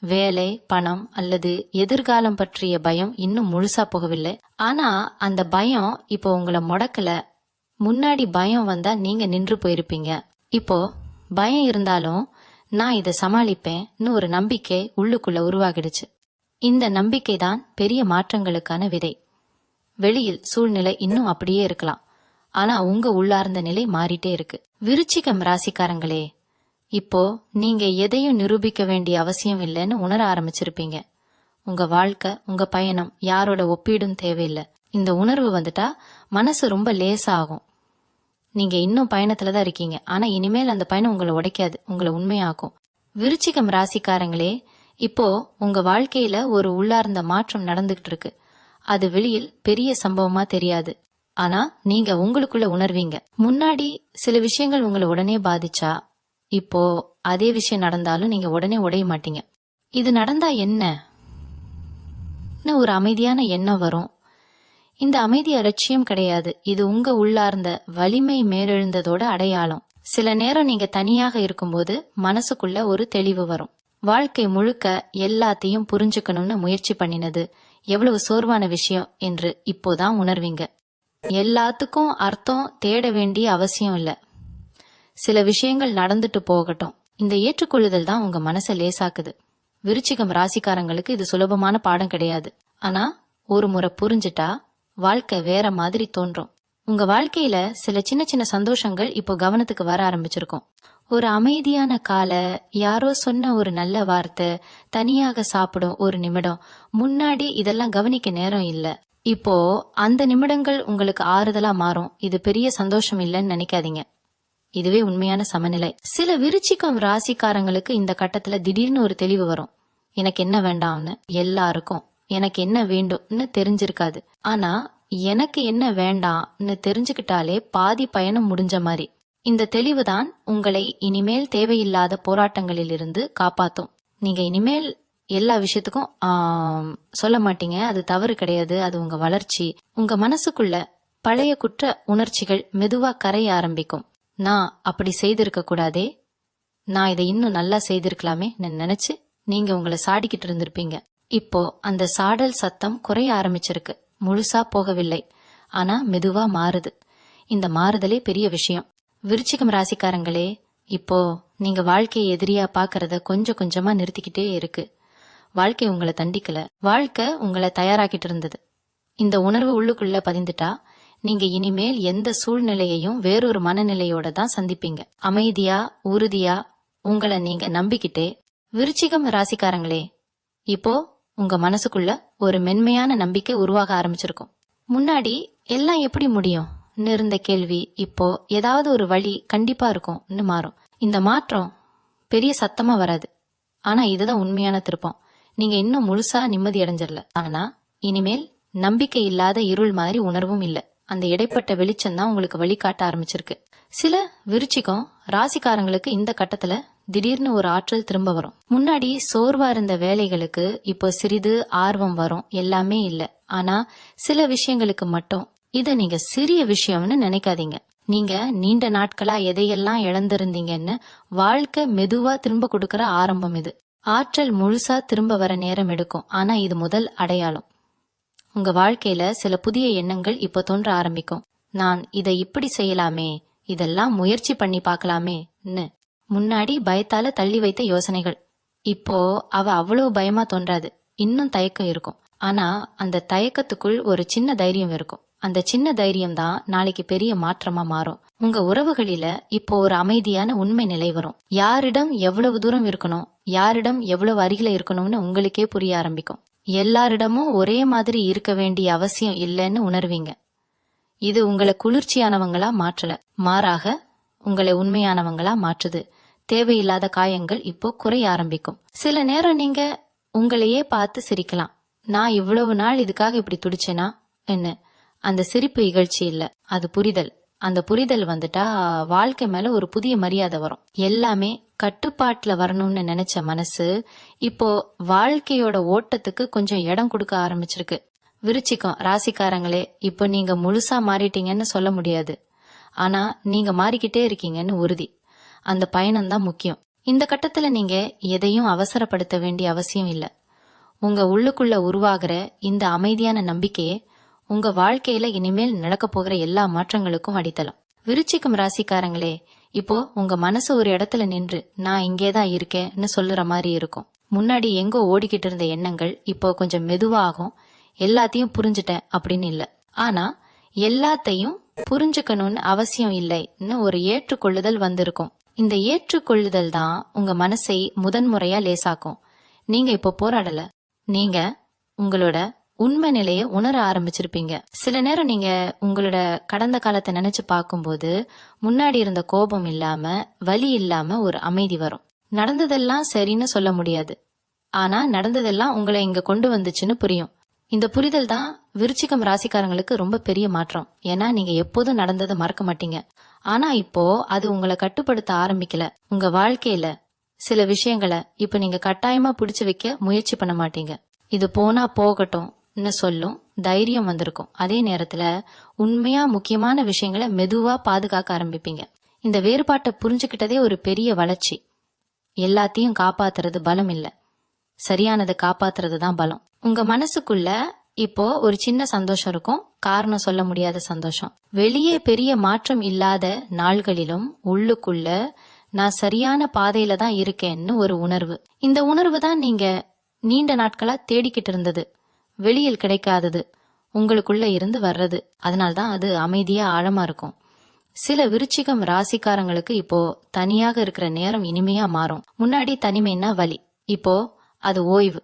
வேலை, பணம் அல்லது எதிர்காலம் பற்றிய பயம் இன்னும் முழுசா போகவில்லை. ஆனா அந்த பயம் இப்போ உங்களை முடக்கல. முன்னாடி பயம் வந்தா நீங்க நின்று போயிருப்பீங்க. இப்போ பயம் இருந்தாலும் நான் இதை சமாளிப்பேன்னு ஒரு நம்பிக்கை உள்ளுக்குள்ள உருவாகிடுச்சு. இந்த நம்பிக்கை தான் பெரிய மாற்றங்களுக்கான விதை. வெளியில் சூழ்நிலை இன்னும் அப்படியே இருக்கலாம், ஆனா உங்க உள்ளார்ந்த நிலை மாறிட்டே இருக்கு. விருச்சிகம் ராசிக்காரங்களே, இப்போ நீங்க எதையும் நிரூபிக்க வேண்டிய அவசியம் இல்லைன்னு உணர ஆரம்பிச்சிருப்பீங்க. உங்க வாழ்க்கை, உங்க பயணம் யாரோட ஒப்பீடும் தேவையில்லை. இந்த உணர்வு வந்துட்டா மனசு ரொம்ப லேசாகும். நீங்க இன்னும் பயணத்துலதான் இருக்கீங்க, ஆனா இனிமேல் அந்த பயணம் உங்களை உடைக்காது, உங்களை உண்மையாக்கும். விருச்சிகம் ராசிக்காரங்களே, இப்போ உங்க வாழ்க்கையில ஒரு உள்ளார்ந்த மாற்றம் நடந்துகிட்டு இருக்கு. அது வெளியில் பெரிய சம்பவமா தெரியாது, ஆனா நீங்க உங்களுக்குள்ள உணர்வீங்க. முன்னாடி சில விஷயங்கள் உங்களை உடனே பாதிச்சா, இப்போ அதே விஷயம் நடந்தாலும் நீங்க உடனே உடைய மாட்டீங்க. இது நடந்தா என்ன ஒரு அமைதியான எண்ணம் வரும். இந்த அமைதி அலட்சியம் கிடையாது, இது உங்க உள்ளார்ந்த வலிமை மேலெழுந்ததோட அடையாளம். சில நேரம் நீங்க தனியாக இருக்கும்போது மனசுக்குள்ள ஒரு தெளிவு வரும். வாழ்க்கை முழுக்க எல்லாத்தையும் புரிஞ்சுக்கணும்னு முயற்சி பண்ணினது எவ்வளவு சோர்வான விஷயம் என்று இப்போதான் உணர்வீங்க. எல்லாத்துக்கும் அர்த்தம் தேட வேண்டிய அவசியம் இல்ல. சில விஷயங்கள் நடந்துட்டு போகட்டும். இந்த ஏற்றுக்கொள்ளுதல் தான் உங்க மனசை லேசாக்குது. விருச்சிகம் ராசிக்காரங்களுக்கு இது சுலபமான பாடம் கிடையாது, ஆனா ஒரு முறை புரிஞ்சுட்டா வாழ்க்கை வேற மாதிரி தோன்றும். உங்க வாழ்க்கையில சில சின்ன சின்ன சந்தோஷங்கள் இப்போ கவனத்துக்கு வர ஆரம்பிச்சிருக்கும். ஒரு அமைதியான காலை, யாரோ சொன்ன ஒரு நல்ல வார்த்தை, தனியாக சாப்பிடும் ஒரு நிமிடம். முன்னாடி இதெல்லாம் கவனிக்க நேரம் இல்ல, இப்போ அந்த நிமிடங்கள் உங்களுக்கு ஆறுதலா மாறும். இது பெரிய சந்தோஷம் இல்லைன்னு நினைக்காதீங்க, இதுவே உண்மையான சமநிலை. சில விருச்சிகம் ராசிக்காரங்களுக்கு இந்த கட்டத்துல திடீர்னு ஒரு தெளிவு வரும். எனக்கு என்ன வேண்டாம்னு. எல்லாருக்கும் எனக்கு என்ன வேண்டும்னு தெரிஞ்சிருக்காது, ஆனா எனக்கு என்ன வேண்டாம்னு தெரிஞ்சுக்கிட்டாலே பாதி பயணம் முடிஞ்ச மாதிரி. இந்த தெளிவுதான் உங்களை இனிமேல் தேவையில்லாத போராட்டங்களிலிருந்து காப்பாத்தும். நீங்க இனிமேல் எல்லா விஷயத்துக்கும் சொல்ல மாட்டீங்க. அது தவறு கிடையாது, அது உங்க வளர்ச்சி. உங்க மனசுக்குள்ள பழைய குற்ற உணர்ச்சிகள் மெதுவா கரைய ஆரம்பிக்கும். நான் அப்படி செய்திருக்க கூடாதே, நான் இதை இன்னும் நல்லா செய்திருக்கலாமே நினைச்சு நீங்க உங்களை சாடிக்கிட்டு இருந்திருப்பீங்க. இப்போ அந்த சாடல் சத்தம் குறைய ஆரம்பிச்சிருக்கு. முழுசா போகவில்லை, ஆனா மெதுவா மாறுது. இந்த மாறுதலே பெரிய விஷயம். விருச்சிகம் ராசிக்காரங்களே, இப்போ நீங்க வாழ்க்கையை எதிரியா பாக்குறத கொஞ்சம் கொஞ்சமா நிறுத்திக்கிட்டே இருக்கு. வாழ்க்கை உங்களை தண்டிக்கல, வாழ்க்கை உங்களை தயாராக்கிட்டு இருந்தது. இந்த உணர்வு உள்ளுக்குள்ள பதிந்துட்டா நீங்க இனிமேல் எந்த சூழ்நிலையையும் வேறொரு மனநிலையோட தான் சந்திப்பீங்க. அமைதியா உறுதியா உங்களை நீங்க நம்பிக்கிட்டே. விருச்சிகம் ராசிக்காரங்களே, இப்போ உங்க மனசுக்குள்ள ஒரு மென்மையான நம்பிக்கை உருவாக ஆரம்பிச்சிருக்கும். முன்னாடி எல்லாம் எப்படி முடியும் இருந்த கேள்வி இப்போ ஏதாவது ஒரு வழி கண்டிப்பா இருக்கும்னு மாறும். இந்த மாற்றம் பெரிய சத்தமா வராது, ஆனா இதுதான் உண்மையான திருப்பம். நீங்க இன்னும் முழுசா நிம்மதி அடைஞ்சிடல, ஆனா இனிமேல் நம்பிக்கை இல்லாத இருள் மாதிரி உணர்வும் இல்ல. அந்த இடைப்பட்ட வெளிச்சம் தான் உங்களுக்கு வழிகாட்ட ஆரம்பிச்சிருக்கு. சில விருச்சிகம் ராசிக்காரங்களுக்கு இந்த கட்டத்துல திடீர்னு ஒரு ஆற்றல் திரும்ப வரும். முன்னாடி சோர்வா இருந்த வேலைகளுக்கு இப்போ சிறிது ஆர்வம் வரும். எல்லாமே இல்ல, ஆனா சில விஷயங்களுக்கு மட்டும். இத நீங்க சிறிய விஷயம்னு நினைக்காதீங்க. நீங்க நீண்ட நாட்களா எதையெல்லாம் இழந்திருந்தீங்கன்னு வாழ்க்கை மெதுவா திரும்ப கொடுக்கற ஆரம்பம் இது. ஆற்றல் முழுசா திரும்ப வர நேரம் எடுக்கும், ஆனா இது முதல் அடையாளம். உங்க வாழ்க்கையில சில புதிய எண்ணங்கள் இப்போ தோன்ற ஆரம்பிக்கும். நான் இதை இப்படி செய்யலாமே, இதெல்லாம் முயற்சி பண்ணி பார்க்கலாமேன்னு முன்னாடி பயத்தால தள்ளி வைத்த யோசனைகள் இப்போ அவ்வளவு பயமா தோன்றாது. இன்னும் தயக்கம் இருக்கும், ஆனா அந்த தயக்கத்துக்குள் ஒரு சின்ன தைரியம் இருக்கும். அந்த சின்ன தைரியம் தான் நாளைக்கு பெரிய மாற்றமா மாறும். உங்க உறவுகளில இப்போ ஒரு அமைதியான உண்மை நிலை வரும். யாரிடம் எவ்வளவு தூரம் இருக்கணும், யாரிடம் எவ்வளவு அருகில இருக்கணும்னு உங்களுக்கே புரிய ஆரம்பிக்கும். எல்லாரிடமும் ஒரே மாதிரி இருக்க வேண்டிய அவசியம் இல்லைன்னு உணர்வீங்க. இது உங்களை குளிர்ச்சியானவங்களா மாற்றல, மாறாக உங்களை உண்மையானவங்களா மாற்றுது. தேவையில்லாத காயங்கள் இப்போ குறைய ஆரம்பிக்கும். சில நேரம் நீங்க உங்களையே பார்த்து சிரிக்கலாம். நான் இவ்வளவு நாள் இதுக்காக இப்படி துடிச்சேனா என்ன? அந்த சிரிப்பு இகழ்ச்சி இல்ல, அது புரிதல். அந்த புரிதல் வந்துட்டா வாழ்க்கை மேல ஒரு புதிய மரியாதை வரும். எல்லாமே கட்டுப்பாட்டுல வரணும்னு நினைச்ச மனசு இப்போ வாழ்க்கையோட ஓட்டத்துக்கு கொஞ்சம் இடம் கொடுக்க ஆரம்பிச்சிருக்கு. விருச்சிகம் ராசிக்காரங்களே, இப்போ நீங்க முழுசா மாறிட்டீங்கன்னு சொல்ல முடியாது, ஆனா நீங்க மாறிக்கிட்டே இருக்கீங்கன்னு உறுதி. அந்த பயணம் தான் முக்கியம். இந்த கட்டத்துல நீங்க எதையும் அவசரப்படுத்த வேண்டிய அவசியம் இல்ல. உங்க உள்ளுக்குள்ள உருவாகிற இந்த அமைதியான நம்பிக்கையே உங்க வாழ்க்கையில இனிமேல் நடக்க போகிற எல்லா மாற்றங்களுக்கும் அடித்தளம். விருச்சிகம் ராசிக்காரங்களே, இப்போ உங்க மனசு ஒரு இடத்துல நின்று நான் இங்கேதான் இருக்கேன்னு சொல்லுற மாதிரி இருக்கும். முன்னாடி எங்கோ ஓடிக்கிட்டு இருந்த எண்ணங்கள் இப்போ கொஞ்சம் மெதுவாகும். எல்லாத்தையும் புரிஞ்சுட்டேன் அப்படின்னு இல்ல, ஆனா எல்லாத்தையும் புரிஞ்சுக்கணும்னு அவசியம் இல்லைன்னு ஒரு ஏற்றுக்கொள்ளுதல் வந்திருக்கும். இந்த ஏற்றுக்கொள்ளுதல் தான் உங்க மனசை முதன்முறையா லேசாக்கும். நீங்க இப்போ போராடல, நீங்க உங்களோட உண்மை நிலையை உணர ஆரம்பிச்சிருப்பீங்க. சில நேரம் நீங்க உங்களோட கடந்த காலத்தை நினைச்சு பார்க்கும்போது முன்னாடி இருந்த கோபம் இல்லாம வலி இல்லாம ஒரு அமைதி வரும். நடந்ததெல்லாம் சரின்னு சொல்ல முடியாது, ஆனா நடந்ததெல்லாம் உங்களை இங்க கொண்டு வந்துச்சுன்னு புரியும். இந்த புரிதல் தான் விருச்சிகம் ராசிக்காரங்களுக்கு ரொம்ப பெரிய மாற்றம். ஏன்னா நீங்க எப்போதும் நடந்ததை மறக்க மாட்டீங்க, ஆனா இப்போ அது உங்களை கட்டுப்படுத்த ஆரம்பிக்கல. உங்க வாழ்க்கையில சில விஷயங்களை இப்ப நீங்க கட்டாயமா பிடிச்சு வைக்க முயற்சி பண்ண மாட்டீங்க. இது போனா போகட்டும்னு சொல்லும் தைரியம் வந்திருக்கும். அதே நேரத்துல உண்மையா முக்கியமான விஷயங்களை மெதுவா பாதுகாக்க ஆரம்பிப்பீங்க. இந்த வேறுபாட்டை புரிஞ்சுக்கிட்டதே ஒரு பெரிய வளர்ச்சி. எல்லாத்தையும் காப்பாத்துறது பலம் இல்ல, சரியானதை காப்பாத்துறது தான் பலம். உங்க மனசுக்குள்ள இப்போ ஒரு சின்ன சந்தோஷம் இருக்கும், காரணம் சொல்ல முடியாத சந்தோஷம். வெளியே பெரிய மாற்றம் இல்லாத நாள்களிலும் உள்ளுக்குள்ள நான் சரியான பாதையில தான் இருக்கேன்னு ஒரு உணர்வு. இந்த உணர்வு தான் நீங்க நீண்ட நாட்களா தேடிக்கிட்டு இருந்தது. வெளியில் கிடைக்காதது, உங்களுக்குள்ள இருந்து வர்றது. அதனால்தான் அது அமைதியா ஆழமா இருக்கும். சில விருச்சிகம் ராசிக்காரங்களுக்கு இப்போ தனியாக இருக்கிற நேரம் இனிமையா மாறும். முன்னாடி தனிமைன்னா வலி, இப்போ அது ஓய்வு.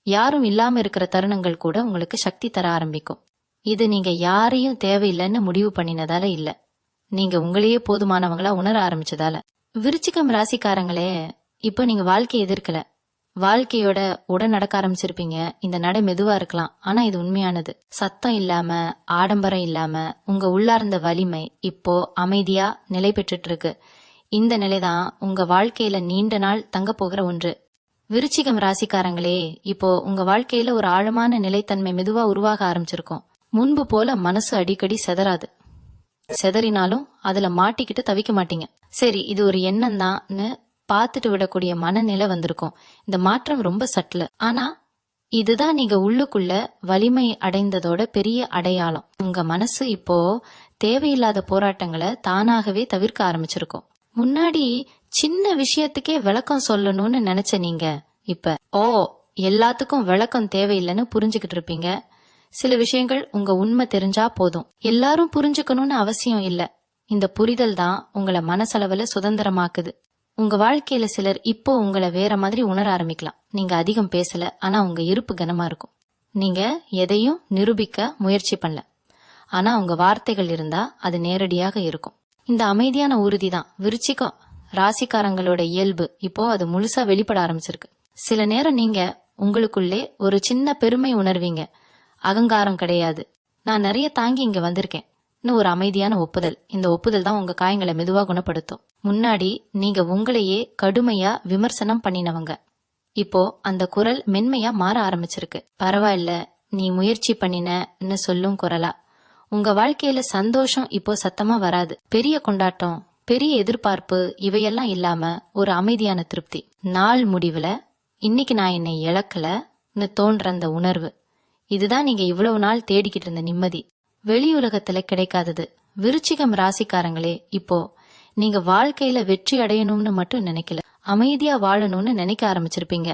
யாரும் இல்லாம இருக்கிற தருணங்கள் கூட உங்களுக்கு சக்தி தர ஆரம்பிக்கும். இது நீங்க யாரையும் தேவையில்லைன்னு முடிவு பண்ணினதால இல்ல, நீங்க உங்களையே போதுமானவங்களா உணர ஆரம்பிச்சதால. விருச்சிகம் ராசிக்காரங்களே, இப்போ நீங்க வாழ்க்கையை எதிர்க்கல, வாழ்க்கையோட உடன் நடக்க ஆரம்பிச்சிருப்பீங்க. இந்த நடை மெதுவா இருக்கலாம், ஆனா இது உண்மையானது. சத்தம் இல்லாம, ஆடம்பரம் இல்லாம உங்க உள்ளார்ந்த வலிமை இப்போ அமைதியா நிலை பெற்றுட்டு இருக்கு. இந்த நிலைதான் உங்க வாழ்க்கையில நீண்ட நாள் தங்க போகிற ஒன்று. விருச்சிகம் ராசிக்காரங்களே, இப்போ உங்க வாழ்க்கையில ஒரு ஆழமான நிலைத்தன்மை மெதுவா உருவாக ஆரம்பிச்சிருக்கும். முன்பு போல மனசு அடிக்கடி செதறாது. செதறினாலும் அதுல மாட்டிக்கிட்டு தவிக்க மாட்டீங்க. சரி, இது ஒரு எண்ணம் தான்னு பார்த்துட்டு விடக்கூடிய மனநிலை வந்திருக்கும். இந்த மாற்றம் ரொம்ப சட்டில், ஆனா இதுதான் நீங்க உள்ளுக்குள்ள வலிமை அடைந்ததோட பெரிய அடையாளம். உங்க மனசு இப்போ தேவையில்லாத போராட்டங்களை தானாகவே தவிர்க்க ஆரம்பிச்சிருக்கும். முன்னாடி சின்ன விஷயத்துக்கே விளக்கம் சொல்லணும்னு நினைச்ச நீங்க இப்ப எல்லாத்துக்கும் விளக்கம் தேவையில்லைன்னு புரிஞ்சுக்கிட்டு இருப்பீங்க. சில விஷயங்கள் உங்க உண்மை தெரிஞ்சா போதும், எல்லாரும் புரிஞ்சுக்கணும்னு அவசியம் இல்ல. இந்த புரிதல் தான் உங்களை மனசளவுல சுதந்திரமாக்குது. உங்க வாழ்க்கையில சிலர் இப்போ உங்களை வேற மாதிரி உணர ஆரம்பிக்கலாம். நீங்க அதிகம் பேசல, ஆனா உங்க இருப்பு கனமா இருக்கும். நீங்க எதையும் நிரூபிக்க முயற்சி பண்ணல, ஆனா உங்க வார்த்தைகள் இருந்தா அது நேரடியாக இருக்கும். இந்த அமைதியான உறுதி தான் விருச்சிகம் ராசிக்காரங்களோட இயல்பு. இப்போ அது முழுசா வெளிப்பட ஆரம்பிச்சிருக்கு. சில நேரம் நீங்க உங்களுக்குள்ளே ஒரு சின்ன பெருமை உணர்வீங்க. அகங்காரம் கிடையாது, நான் நிறைய தாங்கி இங்க வந்திருக்கேன், ஒரு அமைதியான ஒப்புதல். இந்த ஒப்புதல் தான் உங்க காயங்களை மெதுவா குணப்படுத்தும். முன்னாடி நீங்க உங்களையே கடுமையா விமர்சனம் பண்ணினவங்க, இப்போ அந்த குரல் மென்மையா மாற ஆரம்பிச்சிருக்கு. பரவாயில்ல, நீ முயற்சி பண்ணினன்னு சொல்லும் குரலா. உங்க வாழ்க்கையில சந்தோஷம் இப்போ சத்தமா வராது. பெரிய கொண்டாட்டம், பெரிய எதிர்பார்ப்பு இவையெல்லாம் இல்லாம ஒரு அமைதியான திருப்தி. நாள் முடிவுல இன்னைக்கு நான் என்னை இழக்கலன்னு தோன்ற அந்த உணர்வு, இதுதான் நீங்க இவ்வளவு நாள் தேடிக்கிட்டு இருந்த நிம்மதி. வெளி உலகத்துல கிடைக்காதது. விருச்சிகம் ராசிக்காரங்களே, இப்போ நீங்க வாழ்க்கையில வெற்றி அடையணும்னு மட்டும் நினைக்கல, அமைதியா வாழணும்னு நினைக்க ஆரம்பிச்சிருப்பீங்க.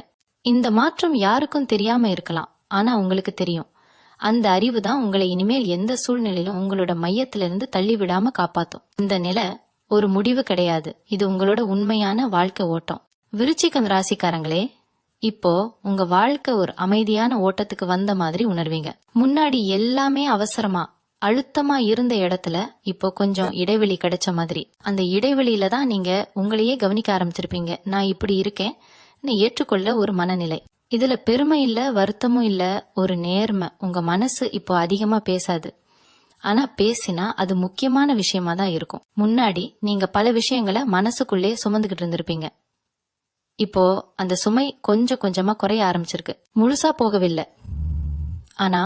இந்த மாற்றம் யாருக்கும் தெரியாம இருக்கலாம், ஆனா உங்களுக்கு தெரியும். அந்த அறிவு தான் உங்களை இனிமேல் எந்த சூழ்நிலையிலும் உங்களோட மையத்திலிருந்து தள்ளி விடாம காப்பாத்தும். இந்த நிலை ஒரு முடிவு கிடையாது, இது உங்களோட உண்மையான வாழ்க்கை ஓட்டம். விருச்சிகம் ராசிக்காரங்களே, இப்போ உங்க வாழ்க்கை ஒரு அமைதியான ஓட்டத்துக்கு வந்த மாதிரி உணர்வீங்க. முன்னாடி எல்லாமே அவசரமா அழுத்தமா இருந்த இடத்துல இப்போ கொஞ்சம் இடைவெளி கிடைச்ச மாதிரி. அந்த இடைவெளியில தான் நீங்க உங்களையே கவனிக்க ஆரம்பிச்சிருப்பீங்க. நான் இப்படி இருக்கேன் ஏற்றுக்கொள்ள ஒரு மனநிலை. இதுல பெருமை இல்ல, வருத்தமும் இல்ல, ஒரு நேர்மை. உங்க மனசு இப்போ அதிகமா பேசாது, ஆனா பேசினா அது முக்கியமான விஷயமா தான் இருக்கும். முன்னாடி நீங்க பல விஷயங்களை மனசுக்குள்ளே சுமந்துகிட்டு இருந்திருப்பீங்க. இப்போ அந்த சுமை கொஞ்சம் கொஞ்சமா குறைய ஆரம்பிச்சிருக்கு. முழுசா போகவில்லை, ஆனா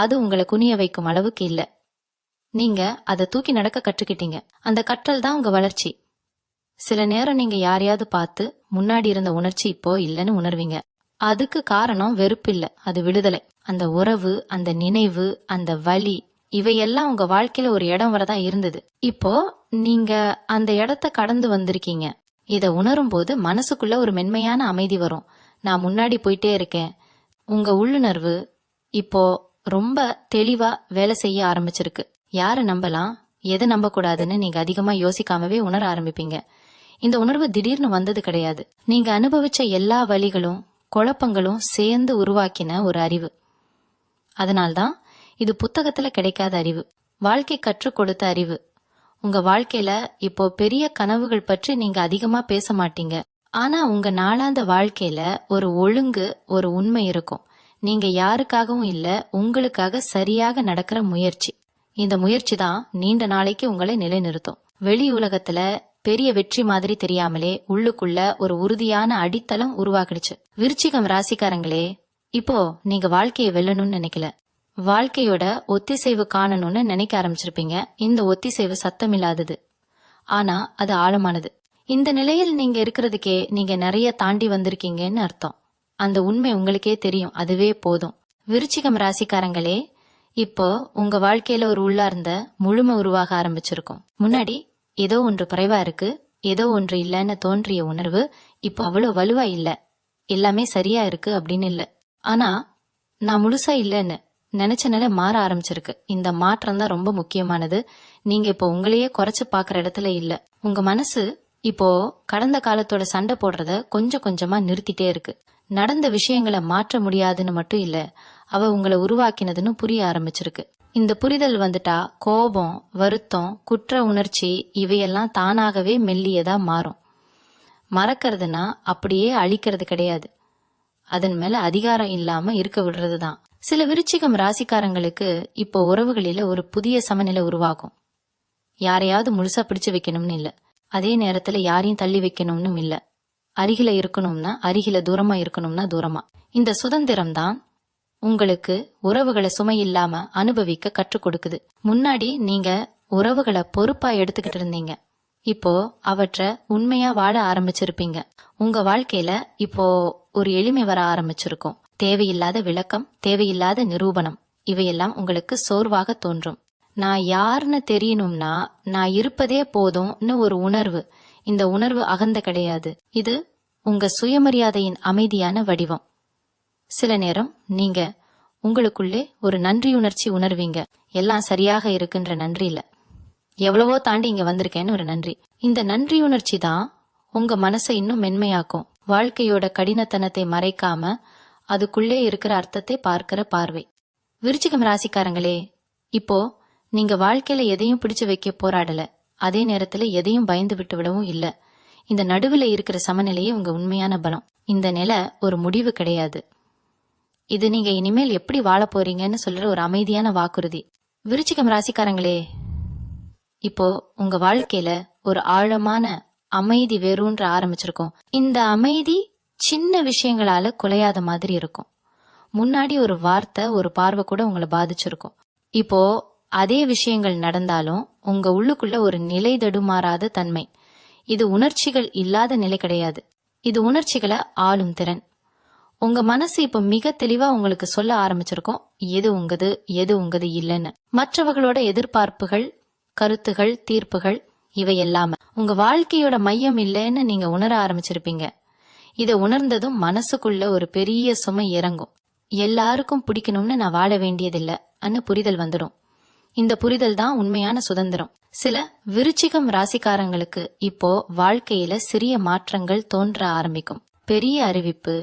அது உங்களை குனிய வைக்கும் அளவுக்கு இல்ல. நீங்க அதை தூக்கி நடக்க கற்றுக்கிட்டீங்க. அந்த கற்றல் தான் உங்க வளர்ச்சி. சில நேரம் நீங்க யாரையாவது பார்த்து முன்னாடி இருந்த உணர்ச்சி இப்போ இல்லைன்னு உணர்வீங்க. அதுக்கு காரணம் வெறுப்பு இல்ல, அது விடுதலை. அந்த உறவு, அந்த நினைவு, அந்த வலி, இவையெல்லாம் உங்க வாழ்க்கையில ஒரு இடம் வரதான் இருந்தது. இப்போ நீங்க அந்த இடத்த கடந்து வந்திருக்கீங்க. இத உணரும் போது மனசுக்குள்ள ஒரு மென்மையான அமைதி வரும். நான் முன்னாடி போயிட்டே இருக்கேன். உங்க உள்ளுணர்வு இப்போ ரொம்ப தெளிவா வேலை செய்ய ஆரம்பிச்சிருக்கு. யாரை நம்பலாம், எதை நம்ப கூடாதுன்னு நீங்க அதிகமா யோசிக்காமவே உணர ஆரம்பிப்பீங்க. இந்த உணர்வு திடீர்னு வந்தது கிடையாது. நீங்க அனுபவிச்ச எல்லா வலிகளும் குழப்பங்களும் சேர்ந்து உருவாக்கின ஒரு அறிவு. அதனால்தான் இது புத்தகத்துல கிடைக்காத அறிவு, வாழ்க்கை கற்றுக் கொடுத்த அறிவு. உங்க வாழ்க்கையில இப்போ பெரிய கனவுகள் பற்றி நீங்க அதிகமா பேச மாட்டீங்க, ஆனா உங்க நாளாந்த வாழ்க்கையில ஒரு ஒழுங்கு, ஒரு உண்மை இருக்கும். நீங்க யாருக்காகவும் இல்ல, உங்களுக்காக சரியாக நடக்கிற முயற்சி. இந்த முயற்சி தான் நீண்ட நாளைக்கு உங்களை நிலைநிறுத்தும். வெளி உலகத்துல பெரிய வெற்றி மாதிரி தெரியாமலே உள்ளுக்குள்ள ஒரு உறுதியான அடித்தளம் உருவாக்கிடுச்சு. விருச்சிகம் ராசிக்காரங்களே, இப்போ நீங்க வாழ்க்கையை வெல்லணும்னு நினைக்கல, வாழ்க்கையோட ஒத்திசைவு காணணும்னு நினைக்க ஆரம்பிச்சிருப்பீங்க. இந்த ஒத்திசைவு சத்தமில்லாதது, ஆனா அது ஆழமானது. இந்த நிலையில் நீங்க இருக்கிறதுக்கே நீங்க நிறைய தாண்டி வந்திருக்கீங்கன்னு அர்த்தம். அந்த உண்மை உங்களுக்கே தெரியும், அதுவே போதும். விருச்சிகம் ராசிக்காரங்களே, இப்போ உங்க வாழ்க்கையில ஒரு உள்ளார்ந்த முழுமை உருவாக ஆரம்பிச்சிருக்கும். முன்னாடி ஏதோ ஒன்று குறைவா இருக்கு, ஏதோ ஒன்று இல்லைன்னு தோன்றிய உணர்வு இப்போ அவ்வளவு வலுவா இல்ல, எல்லாமே சரியா இருக்கு அப்படின்னு இல்ல, ஆனா நான் முழுசா இல்லைன்னு நினைச்ச நிலை மாற ஆரம்பிச்சிருக்கு. இந்த மாற்றம் தான் ரொம்ப முக்கியமானது. நீங்க இப்போ உங்களையே குறைச்சு பாக்குற இடத்துல இல்ல. உங்க மனசு இப்போ கடந்த காலத்தோட சண்டை போடுறத கொஞ்சம் கொஞ்சமா நிறுத்திட்டே இருக்கு. நடந்த விஷயங்களை மாற்ற முடியாதுன்னு மட்டும் இல்ல, அவ உங்களை உருவாக்கினதுன்னு புரிய ஆரம்பிச்சிருக்கு. இந்த புரிதல் வந்துட்டா கோபம், வருத்தம், குற்ற உணர்ச்சி இவையெல்லாம் தானாகவே மெல்லியதா மாறும். மறக்கிறதுனா அப்படியே அழிக்கிறது கிடையாது, அதன் மேல அதிகாரம் இல்லாம இருக்க விடுறதுதான். சில விருச்சிகம் ராசிக்காரங்களுக்கு இப்போ உறவுகளில ஒரு புதிய சமநிலை உருவாகும். யாரையாவது முழுசா பிடிச்சு வைக்கணும்னு இல்ல, அதே நேரத்துல யாரையும் தள்ளி வைக்கணும்னு இல்ல. அருகில இருக்கணும்னா அருகில, தூரமா இருக்கணும்னா தூரமா. இந்த சுதந்திரம் தான் உங்களுக்கு உறவுகளை சுமை இல்லாம அனுபவிக்க கற்றுக் கொடுக்குது. முன்னாடி நீங்க உறவுகளை பொறுப்பா எடுத்துக்கிட்டு இருந்தீங்க, இப்போ அவற்றை உண்மையா வாழ ஆரம்பிச்சிருப்பீங்க. உங்க வாழ்க்கையில இப்போ ஒரு எளிமை வர ஆரம்பிச்சிருக்கும். தேவையில்லாத விளக்கம், தேவையில்லாத நிரூபணம் இவையெல்லாம் உங்களுக்கு சோர்வாக தோன்றும். நான் யாருன்னு தெரியணும்னா நான் இருப்பதே போதும்னு ஒரு உணர்வு. இந்த உணர்வு அகந்த கிடையாது, இது உங்க சுயமரியாதையின் அமைதியான வடிவம். சில நேரம் நீங்க உங்களுக்குள்ளே ஒரு நன்றியுணர்ச்சி உணர்வீங்க. எல்லாம் சரியாக இருக்குன்ற நன்றி இல்ல, எவ்வளவோ தாண்டி இங்க வந்திருக்கேன்னு ஒரு நன்றி. இந்த நன்றியுணர்ச்சி தான் உங்க மனசை இன்னும் மென்மையாக்கும். வாழ்க்கையோட கடினத்தனத்தை மறைக்காம அதுக்குள்ளே இருக்கிற அர்த்தத்தை பார்க்கிற பார்வை. விருச்சிகம் ராசிக்காரங்களே, இப்போ நீங்க வாழ்க்கையில எதையும் பிடிச்சு வைக்க போராடல, அதே நேரத்துல எதையும் பயந்து விட்டு விடவும் இல்ல. இந்த நடுவுல இருக்கிற சமநிலையே உங்க உண்மையான பலம். இந்த நிலை ஒரு முடிவு கிடையாது, இது நீங்க இனிமேல் எப்படி வாழ போறீங்கன்னு சொல்ற ஒரு அமைதியான வாக்குறுதி. விருச்சிகம் ராசிக்காரங்களே, இப்போ உங்க வாழ்க்கையில ஒரு ஆழமான அமைதி வேரூன்ற ஆரம்பிச்சிருக்கும். இந்த அமைதி சின்ன விஷயங்களால குலையாத மாதிரி இருக்கும். முன்னாடி ஒரு வார்த்தை, ஒரு பார்வை கூட உங்களை பாதிச்சிருக்கும். இப்போ அதே விஷயங்கள் நடந்தாலும் உங்க உள்ளுக்குள்ள ஒரு நிலை தடுமாறாத தன்மை. இது உணர்ச்சிகள் இல்லாத நிலை கிடையாது, இது உணர்ச்சிகளை ஆளும் திறன். உங்க மனசு இப்ப மிக தெளிவா உங்களுக்கு சொல்ல ஆரம்பிச்சிருக்கும், எது உங்கது எது உங்கது இல்லைன்னு. மற்றவர்களோட எதிர்பார்ப்புகள், கருத்துகள், தீர்ப்புகள் இவை எல்லாம உங்க வாழ்க்கையோட மையம் இல்லைன்னு நீங்க உணர ஆரம்பிச்சிருப்பீங்க. இதை உணர்ந்ததும் மனசுக்குள்ள ஒரு பெரிய சுமை இறங்கும். எல்லாருக்கும் பிடிக்கணும்னு நான் வாழ வேண்டியதில்லை அன்னு புரிதல் வந்துடும். இந்த புரிதல் தான் உண்மையான சுதந்திரம். சில விருச்சிகம் ராசிக்காரங்களுக்கு இப்போ வாழ்க்கையில சிறிய மாற்றங்கள் தோன்ற ஆரம்பிக்கும். பெரிய அறிவிப்பு,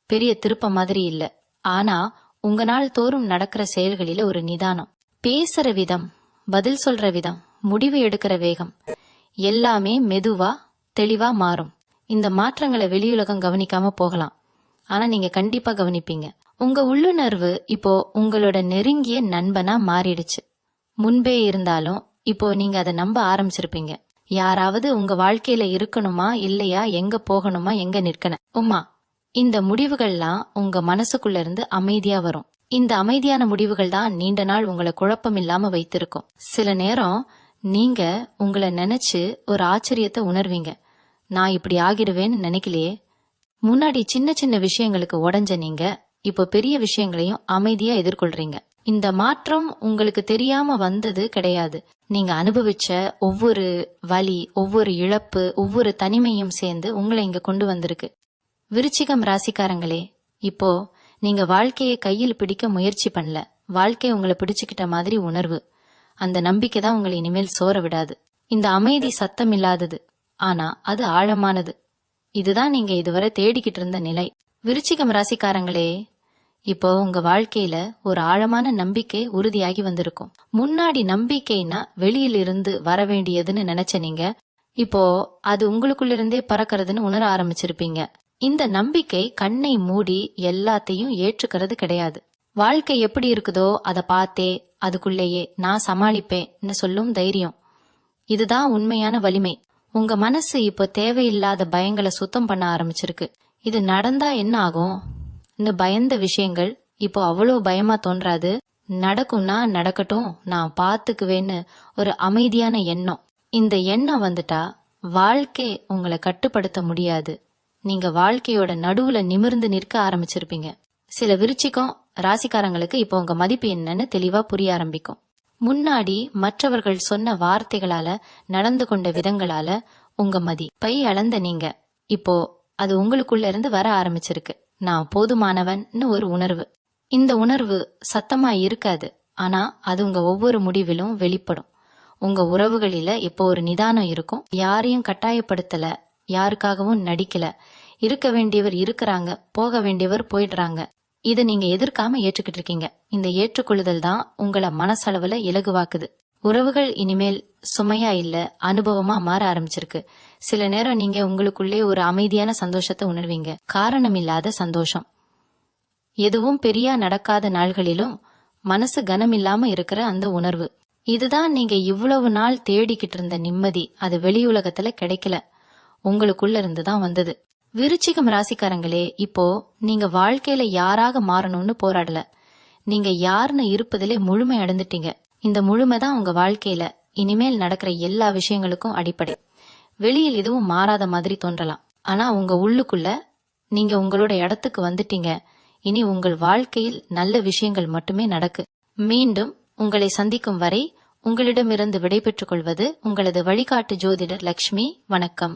பெரிய திருப்ப மாதிரி இல்ல, ஆனா உங்க நாள் தோறும் நடக்கிற செயல்களில ஒரு நிதானம். பேசுற விதம், பதில் சொல்ற விதம், முடிவு எடுக்கிற வேகம் எல்லாமே மெதுவா தெளிவா மாறும். இந்த மாற்றங்களை வெளியுலகம் கவனிக்காம போகலாம், ஆனா நீங்க கண்டிப்பா கவனிப்பீங்க. உங்க உள்ளுணர்வு இப்போ உங்களோட நெருங்கிய நண்பனா மாறிடுச்சு. முன்பே இருந்தாலும் இப்போ நீங்க அதை நம்ப ஆரம்பிச்சிருப்பீங்க. யாராவது உங்க வாழ்க்கையில இருக்கணுமா இல்லையா, எங்க போகணுமா எங்க நிற்கணுமா, இந்த முடிவுகள்லாம் உங்க மனசுக்குள்ள இருந்து அமைதியா வரும். இந்த அமைதியான முடிவுகள் தான் நீண்ட நாள் உங்களை குழப்பம் இல்லாம வைத்திருக்கும். சில நேரம் நீங்க உங்களை நினைச்சு ஒரு ஆச்சரியத்தை உணர்வீங்க. நான் இப்படி ஆகிடுவேன்னு நினைக்கலையே. முன்னாடி சின்ன சின்ன விஷயங்களுக்கு உடஞ்ச நீங்க இப்போ பெரிய விஷயங்களையும் அமைதியா எதிர்கொள்றீங்க. இந்த மாற்றம் உங்களுக்கு தெரியாம வந்தது கிடையாது. நீங்க அனுபவிச்ச ஒவ்வொரு வலி, ஒவ்வொரு இழப்பு, ஒவ்வொரு தனிமையும் சேர்ந்து உங்களை இங்க கொண்டு வந்திருக்கு. விருச்சிகம் ராசிக்காரங்களே, இப்போ நீங்க வாழ்க்கையை கையில் பிடிக்க முயற்சி பண்ணல, வாழ்க்கை உங்களை பிடிச்சுக்கிட்ட மாதிரி உணர்வு. அந்த நம்பிக்கை தான் உங்களை இனிமேல் சோர விடாது. இந்த அமைதி சத்தம் இல்லாதது, ஆனா அது ஆழமானது. இதுதான் நீங்க இதுவரை தேடிக்கிட்டு இருந்த நிலை. விருச்சிகம் ராசிக்காரங்களே, இப்போ உங்க வாழ்க்கையில ஒரு ஆழமான நம்பிக்கை உறுதியாகி வந்திருக்கும். முன்னாடி நம்பிக்கைனா வெளியிலிருந்து வர வேண்டியதுன்னு நினைச்ச நீங்க இப்போ அது உங்களுக்குள்ள இருந்தே பறக்கிறதுன்னு உணர ஆரம்பிச்சிருப்பீங்க. இந்த நம்பிக்கை கண்ணை மூடி எல்லாத்தையும் ஏற்றுக்கிறது கிடையாது. வாழ்க்கை எப்படி இருக்குதோ அதை பார்த்தே அதுக்குள்ளேயே நான் சமாளிப்பேன்னு சொல்லும் தைரியம், இதுதான் உண்மையான வலிமை. உங்க மனசு இப்போ தேவையில்லாத பயங்களை சுத்தம் பண்ண ஆரம்பிச்சிருக்கு. இது நடந்தா என்ன ஆகும் பயந்த விஷயங்கள் இப்போ அவ்வளோ பயமா தோன்றாது. நடக்கும்னா நடக்கட்டும், நான் பாத்துக்குவேன்னு ஒரு அமைதியான எண்ணம். இந்த எண்ணம் வந்துட்டா வாழ்க்கை உங்களை கட்டுப்படுத்த முடியாது. நீங்க வாழ்க்கையோட நடுவுல நிமிர்ந்து நிற்க ஆரம்பிச்சிருப்பீங்க. சில விருச்சிகம் ராசிக்காரங்களுக்கு இப்போ உங்க மதிப்பு என்னன்னு தெளிவா புரிய ஆரம்பிக்கும். முன்னாடி மற்றவர்கள் சொன்ன வார்த்தைகளால, நடந்து கொண்ட விதங்களால உங்க மதிப்பை அளந்த நீங்க இப்போ அது உங்களுக்குள்ள இருந்து வர ஆரம்பிச்சிருக்கு. நான் போதுமானவன்னு ஒரு உணர்வு. இந்த உணர்வு சத்தமா இருக்காது, ஆனா அது உங்க ஒவ்வொரு முடிவிலும் வெளிப்படும். உங்க உறவுகளில இப்போ ஒரு நிதானம் இருக்கும். யாரையும் கட்டாயப்படுத்தல, யாருக்காகவும் நடிக்கல. இருக்க வேண்டியவர் இருக்கிறாங்க, போக வேண்டியவர் போயிடுறாங்க. இதை நீங்க எதிர்க்காம ஏற்றுக்கிட்டு இருக்கீங்க. இந்த ஏற்றுக்கொள்ளுதல் தான் உங்களை மனசளவுல இலகுவாக்குது. உறவுகள் இனிமேல் சுமையா இல்ல, அனுபவமா மாற ஆரம்பிச்சிருக்கு. சில நேரம் நீங்க உங்களுக்குள்ளே ஒரு அமைதியான சந்தோஷத்தை உணர்வீங்க, காரணம் இல்லாத சந்தோஷம். எதுவும் பெரியா நடக்காத நாள்களிலும் மனசு கனமில்லாம இருக்கிற அந்த உணர்வு. இதுதான் நீங்க இவ்வளவு நாள் தேடிக்கிட்டு இருந்த நிம்மதி. அது வெளியுலகத்துல கிடைக்கல, உங்களுக்குள்ள இருந்துதான் வந்தது. விருச்சிகம் ராசிக்காரங்களே, இப்போ நீங்க வாழ்க்கையில யாராக மாறணும்னு போராடல, நீங்க யாருன்னு இருப்பதிலே முழுமை அடைந்துட்டீங்க. இந்த முழுமைதான் உங்க வாழ்க்கையில இனிமேல் நடக்கிற எல்லா விஷயங்களுக்கும் அடிப்படை. வெளியில் எதுவும் மாறாத மாதிரி தோன்றலாம், ஆனா உங்க உள்ளுக்குள்ள நீங்க உங்களோட இடத்துக்கு வந்துட்டீங்க. இனி உங்கள் வாழ்க்கையில் நல்ல விஷயங்கள் மட்டுமே நடக்கு. மீண்டும் உங்களை சந்திக்கும் வரை உங்களிடமிருந்து விடைபெற்றுக் கொள்வது உங்களது வழிகாட்டு ஜோதிடர் லக்ஷ்மி. வணக்கம்.